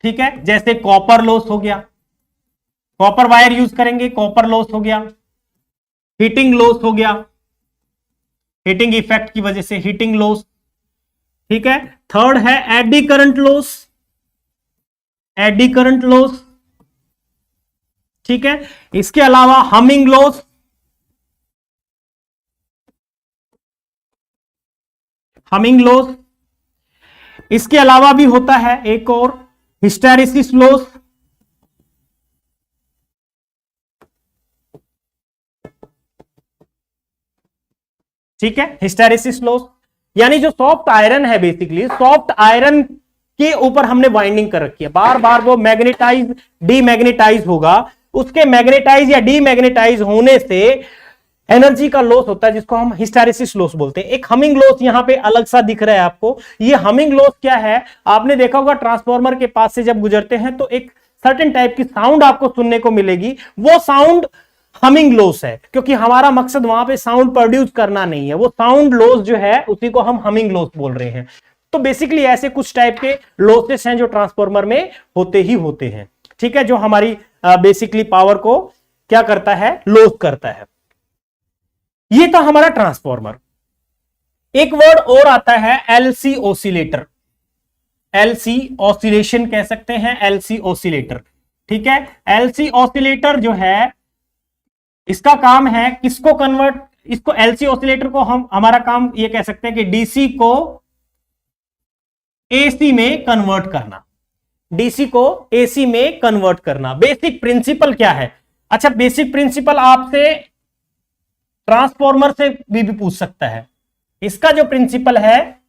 ठीक है, जैसे कॉपर लॉस हो गया, कॉपर वायर यूज करेंगे, कॉपर लॉस हो गया। हीटिंग लॉस हो गया, हीटिंग इफेक्ट की वजह से हीटिंग लॉस। ठीक है, थर्ड है eddy current loss, eddy current loss. ठीक है, इसके अलावा हमिंग लॉस, हमिंग लॉस। इसके अलावा भी होता है एक और हिस्टैरिसीस लॉस। ठीक है, हिस्टैरिसीस लॉस यानी जो सॉफ्ट आयरन है, बेसिकली सॉफ्ट आयरन के ऊपर हमने वाइंडिंग कर रखी है, बार बार वो मैग्नेटाइज डीमैग्नेटाइज होगा, उसके मैग्नेटाइज या डीमैग्नेटाइज होने से एनर्जी का लॉस होता है जिसको हम हिस्टैरिसीस लॉस बोलते हैं। एक हमिंग लॉस यहां पे अलग सा दिख रहा है आपको। ये हमिंग लॉस क्या है? आपने देखा होगा ट्रांसफार्मर के पास से जब गुजरते हैं तो एक सर्टेन टाइप की साउंड आपको सुनने को मिलेगी, वो साउंड हमिंग लॉस है, क्योंकि हमारा मकसद वहां पे साउंड प्रोड्यूस करना नहीं है। वो साउंड लॉस जो है उसी को हम हमिंग लॉस बोल रहे हैं। तो बेसिकली ऐसे कुछ टाइप के लॉसेस हैं जो ट्रांसफार्मर में होते ही होते हैं। ठीक है, जो हमारी बेसिकली पावर को क्या करता है? लॉस करता है। ये था हमारा ट्रांसफार्मर। एक वर्ड और आता है एलसी ऑसिलेटर। एलसी ऑसिलेशन कह सकते हैं, एलसी ऑसिलेटर। ठीक है, एलसी ऑसिलेटर जो है इसका काम है किसको कन्वर्ट, इसको एलसी ऑसिलेटर को हम हमारा काम ये कह सकते हैं कि डीसी को एसी में कन्वर्ट करना, डीसी को एसी में कन्वर्ट करना। बेसिक प्रिंसिपल क्या है? अच्छा, बेसिक प्रिंसिपल आपसे ट्रांसफॉर्मर से भी पूछ सकता है। इसका जो प्रिंसिपल है,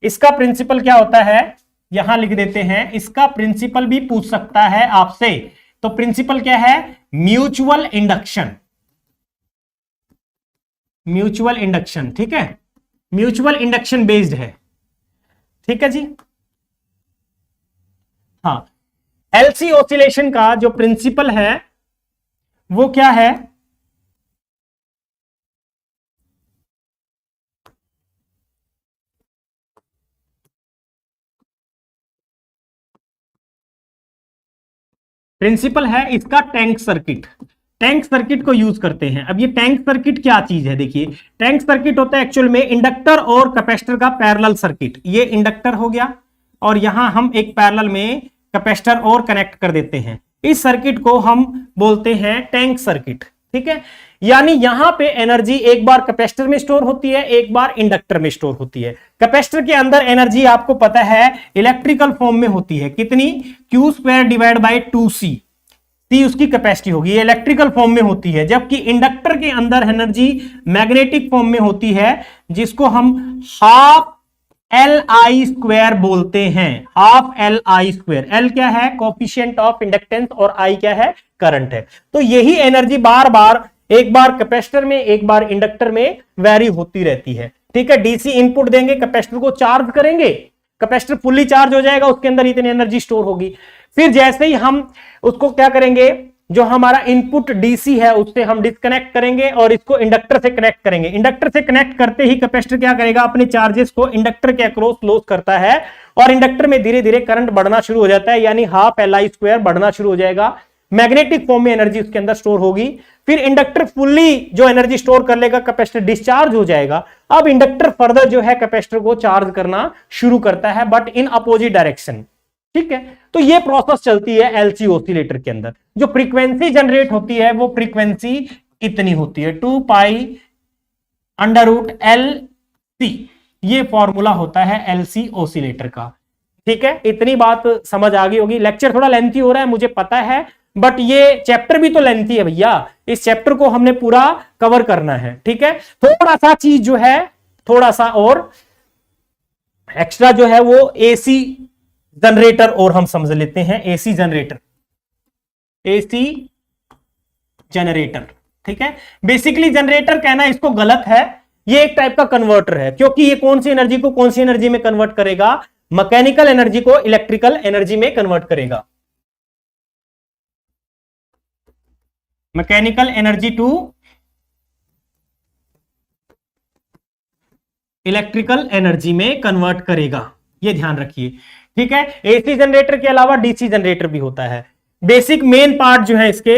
इसका प्रिंसिपल क्या होता है, यहां लिख देते हैं, इसका प्रिंसिपल भी पूछ सकता है आपसे। तो प्रिंसिपल क्या है? Mutual induction, mutual induction. ठीक है, म्यूचुअल इंडक्शन बेस्ड है। ठीक है जी, हाँ। एलसी ऑसिलेशन का जो प्रिंसिपल है वो क्या है? प्रिंसिपल है इसका टैंक सर्किट, टैंक सर्किट को यूज करते हैं। अब ये टैंक सर्किट क्या चीज है? देखिए, टैंक सर्किट होता है एक्चुअल में इंडक्टर और कैपेसिटर का पैरेलल सर्किट। ये इंडक्टर हो गया और यहां हम एक पैरेलल में कैपेसिटर और कनेक्ट कर देते हैं। इस सर्किट को हम बोलते हैं टैंक सर्किट। ठीक है, यानी यहां पे एनर्जी एक बार कैपेसिटर में स्टोर होती है, एक बार इंडक्टर में स्टोर होती है। कैपेसिटर के अंदर एनर्जी आपको पता है इलेक्ट्रिकल फॉर्म में होती है, कितनी? Q² डिवाइड बाई 2C, सी उसकी कैपेसिटी होगी, ये इलेक्ट्रिकल फॉर्म में होती है। जबकि इंडक्टर के अंदर एनर्जी मैग्नेटिक फॉर्म में होती है, जिसको हम हाफ Li² बोलते हैं, हाफ Li²। एल क्या है? कोफिशिएंट ऑफ इंडक्टेंस, और आई क्या है? करंट है। तो यही एनर्जी बार बार, एक बार कैपेसिटर में एक बार इंडक्टर में वेरी होती रहती है। ठीक है, डीसी इनपुट देंगे, कैपेसिटर को चार्ज करेंगे, कैपेसिटर फुल्ली चार्ज हो जाएगा, उसके अंदर इतनी एनर्जी स्टोर होगी। फिर जैसे ही हम उसको क्या करेंगे, जो हमारा इनपुट डीसी है उससे हम डिस्कनेक्ट करेंगे और इसको इंडक्टर से कनेक्ट करेंगे। इंडक्टर से कनेक्ट करते ही कैपेसिटर क्या करेगा? अपने चार्जेस को इंडक्टर के अक्रॉस लॉस करता है और इंडक्टर में धीरे धीरे करंट बढ़ना शुरू हो जाता है, यानी हाफ Li² बढ़ना शुरू हो जाएगा। मैग्नेटिक फॉर्म में एनर्जी उसके अंदर स्टोर होगी। फिर इंडक्टर फुल्ली जो एनर्जी स्टोर कर लेगा, कैपेसिटर डिस्चार्ज हो जाएगा। अब इंडक्टर फर्दर जो है कैपेसिटर को चार्ज करना शुरू करता है, बट इन अपोजिट डायरेक्शन। ठीक है, तो ये प्रोसेस चलती है एलसी ऑसिलेटर के अंदर। जो फ्रीक्वेंसी जनरेट होती है वो फ्रीक्वेंसी इतनी होती है, 2 पाई √LC। ये फॉर्मूला होता है एलसी ऑसिलेटर का। ठीक है, इतनी बात समझ आ गई होगी। लेक्चर थोड़ा लेंथी हो रहा है मुझे पता है, बट ये चैप्टर भी तो लेंथी है भैया, इस चैप्टर को हमने पूरा कवर करना है। ठीक है, थोड़ा सा चीज जो है, थोड़ा सा और एक्स्ट्रा जो है वो एसी जनरेटर और हम समझ लेते हैं। AC generator, AC generator. ठीक है, बेसिकली जनरेटर कहना इसको गलत है, ये एक टाइप का कन्वर्टर है, क्योंकि ये कौन सी एनर्जी को कौन सी एनर्जी में कन्वर्ट करेगा? मैकेनिकल एनर्जी को इलेक्ट्रिकल एनर्जी में कन्वर्ट करेगा। Mechanical energy to electrical energy में कन्वर्ट करेगा, ये ध्यान रखिए। ठीक है, एसी जनरेटर के अलावा डीसी जनरेटर भी होता है। बेसिक मेन पार्ट जो है इसके,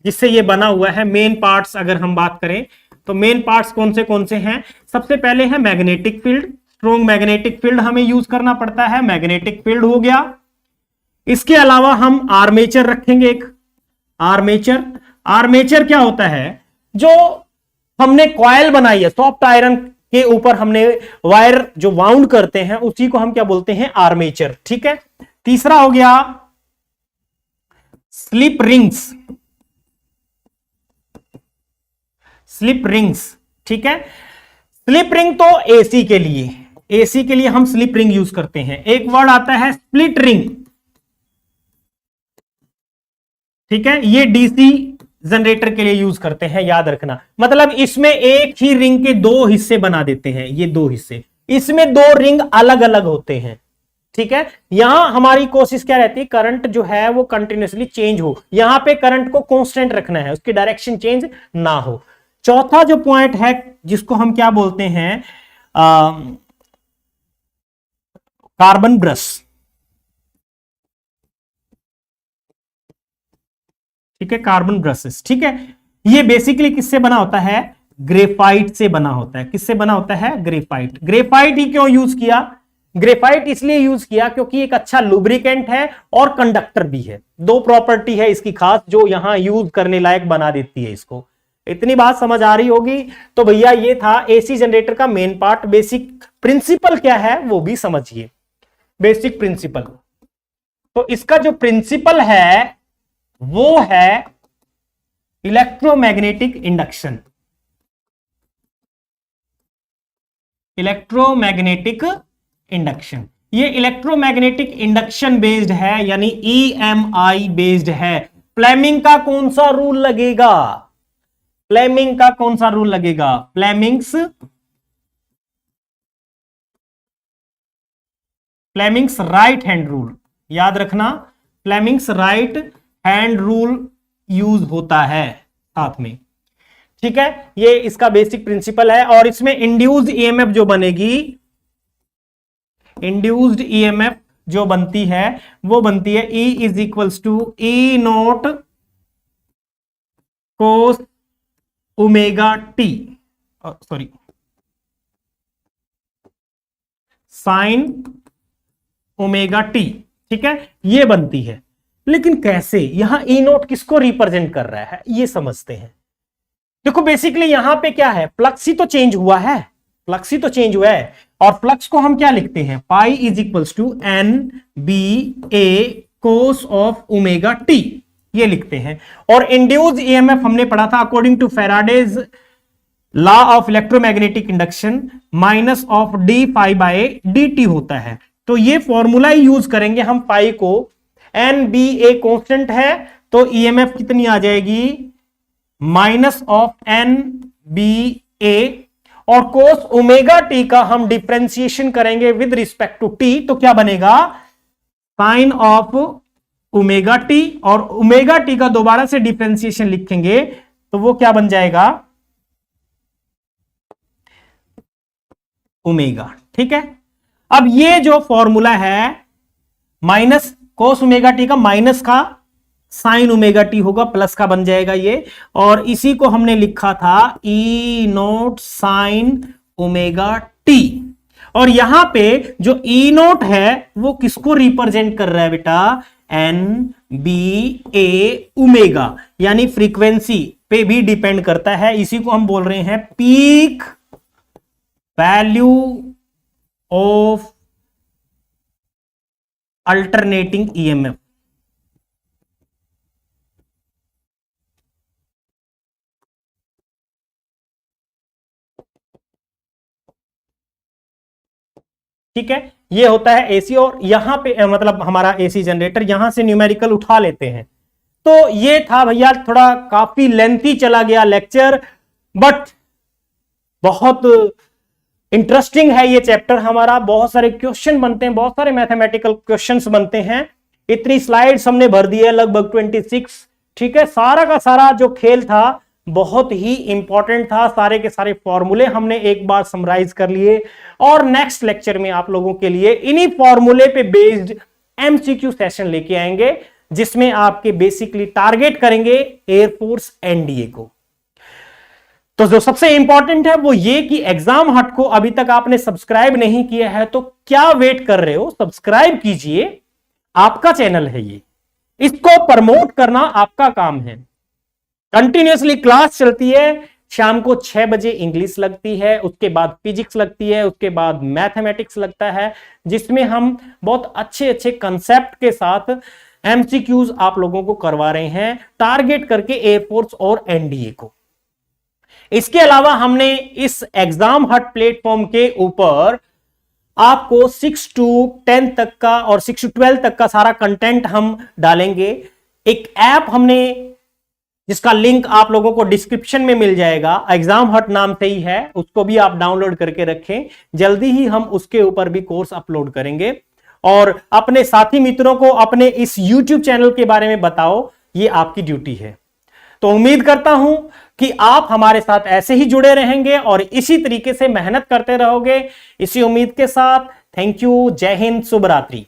जिससे ये बना हुआ है, मेन पार्ट्स अगर हम बात करें तो मेन पार्ट्स कौन से हैं? सबसे पहले है magnetic field. Strong magnetic field हमें यूज करना पड़ता है, मैग्नेटिक फील्ड हो गया। इसके अलावा हम आर्मेचर रखेंगे, एक आर्मेचर। आर्मेचर क्या होता है? जो हमने कॉइल बनाई है, सॉफ्ट आयरन के ऊपर हमने वायर जो वाउंड करते हैं, उसी को हम क्या बोलते हैं? आर्मेचर। ठीक है, तीसरा हो गया स्लिप रिंग्स, स्लिप रिंग्स। ठीक है, स्लिप रिंग तो एसी के लिए, एसी के लिए हम स्लिप रिंग यूज करते हैं। एक वर्ड आता है स्प्लिट रिंग। ठीक है, ये डीसी जनरेटर के लिए यूज करते हैं, याद रखना। मतलब इसमें एक ही रिंग के दो हिस्से बना देते हैं, ये दो हिस्से, इसमें दो रिंग अलग अलग होते हैं। ठीक है, यहां हमारी कोशिश क्या रहती है? करंट जो है वो कंटिन्यूसली चेंज हो, यहां पे करंट को कांस्टेंट रखना है, उसकी डायरेक्शन चेंज ना हो। चौथा जो पॉइंट है जिसको हम क्या बोलते हैं? Carbon brush. ठीक है, कार्बन ब्रशेस। ठीक है, ये बेसिकली किससे बना होता है? ग्रेफाइट से बना होता है। किससे बना होता है? ग्रेफाइट। ग्रेफाइट ही क्यों यूज किया? ग्रेफाइट इसलिए यूज किया क्योंकि एक अच्छा लुब्रिकेंट है और कंडक्टर भी है। दो प्रॉपर्टी है इसकी खास जो यहां यूज करने लायक बना देती है इसको। इतनी बात समझ आ रही होगी। तो भैया ये था एसी जनरेटर का मेन पार्ट। बेसिक प्रिंसिपल क्या है वो भी समझिए। बेसिक प्रिंसिपल, तो इसका जो प्रिंसिपल है वो है इलेक्ट्रोमैग्नेटिक इंडक्शन। इलेक्ट्रोमैग्नेटिक इंडक्शन, ये इलेक्ट्रोमैग्नेटिक इंडक्शन बेस्ड है, यानी EMI बेस्ड है। फ्लेमिंग का कौन सा रूल लगेगा? फ्लेमिंग का कौन सा रूल लगेगा? फ्लेमिंग्स राइट हैंड रूल, याद रखना। Fleming's right hand rule use होता है साथ में, ठीक है। ये इसका बेसिक प्रिंसिपल है। और इसमें इंड्यूस्ड ईएमएफ जो बनेगी, इंड्यूस्ड ईएमएफ जो बनती है वो बनती है E is equals to E nought cos omega t, sorry sine omega t, ठीक है, ये बनती है। लेकिन कैसे? यहां E नोट किसको रिप्रेजेंट कर रहा है ये समझते हैं। देखो बेसिकली यहां पे क्या है, फ्लक्स ही तो चेंज हुआ है, फ्लक्स ही तो चेंज हुआ है। और फ्लक्स को हम क्या लिखते हैं? Phi is equals to NBA cos of omega t, ये लिखते हैं। और इंड्यूस्ड ईएमएफ हमने पढ़ा था according to Faraday's law of electromagnetic induction minus of d phi by dt होता है। तो ये फॉर्मूला ही यूज करेंगे हम। पाई को NBA कांस्टेंट है तो ईएमएफ कितनी आ जाएगी? माइनस ऑफ NBA, और कोस ओमेगा टी का हम डिफरेंशिएशन करेंगे विद रिस्पेक्ट टू टी, तो क्या बनेगा? साइन ऑफ ओमेगा टी, और ओमेगा टी का दोबारा से डिफरेंशिएशन लिखेंगे तो वो क्या बन जाएगा? ओमेगा, ठीक है। अब ये जो फॉर्मूला है माइनस कोस ओमेगा टी का माइनस का साइन ओमेगा टी होगा, प्लस का बन जाएगा ये। और इसी को हमने लिखा था E note sine omega T. और यहां पे जो E नोट है वो किसको रिप्रेजेंट कर रहा है बेटा? NBA ओमेगा, यानी फ्रीक्वेंसी पे भी डिपेंड करता है। इसी को हम बोल रहे हैं peak value of alternating EMF. ठीक है, ये होता है एसी। और यहां पे मतलब हमारा एसी जनरेटर, यहां से न्यूमेरिकल उठा लेते हैं। तो ये था भैया, थोड़ा काफी लेंथी चला गया लेक्चर, बट बहुत इंटरेस्टिंग है ये चैप्टर हमारा। बहुत सारे क्वेश्चन बनते हैं, बहुत सारे मैथमेटिकल क्वेश्चंस बनते हैं। इतनी स्लाइड्स हमने भर दी है, लगभग 26, ठीक है। सारा का सारा जो खेल था बहुत ही इंपॉर्टेंट था। सारे के सारे फॉर्मूले हमने एक बार समराइज कर लिए, और नेक्स्ट लेक्चर में आप लोगों के लिए इन्हीं फॉर्मूले पे बेस्ड MCQ सेशन लेके आएंगे, जिसमें आपके बेसिकली टारगेट करेंगे एयरफोर्स NDA को। तो जो सबसे इंपॉर्टेंट है वो ये कि एग्जाम हट को अभी तक आपने सब्सक्राइब नहीं किया है तो क्या वेट कर रहे हो? सब्सक्राइब कीजिए, आपका चैनल है ये, इसको प्रमोट करना आपका काम है। कंटिन्यूअसली क्लास चलती है, शाम को 6 बजे इंग्लिश लगती है, उसके बाद फिजिक्स लगती है, उसके बाद मैथमेटिक्स लगता है, जिसमें हम बहुत अच्छे अच्छे कंसेप्ट के साथ MCQs आप लोगों को करवा रहे हैं, टारगेट करके एयरफोर्स और NDA को। इसके अलावा हमने इस एग्जाम हट प्लेटफॉर्म के ऊपर आपको 6 to 10 तक का और 6 to 12 तक का सारा कंटेंट हम डालेंगे। एक ऐप हमने, जिसका लिंक आप लोगों को डिस्क्रिप्शन में मिल जाएगा, एग्जाम हट नाम से ही है, उसको भी आप डाउनलोड करके रखें। जल्दी ही हम उसके ऊपर भी कोर्स अपलोड करेंगे। और अपने साथी मित्रों को अपने इस YouTube चैनल के बारे में बताओ, ये आपकी ड्यूटी है। तो उम्मीद करता हूं कि आप हमारे साथ ऐसे ही जुड़े रहेंगे और इसी तरीके से मेहनत करते रहोगे। इसी उम्मीद के साथ थैंक यू, जय हिंद, शुभ रात्रि।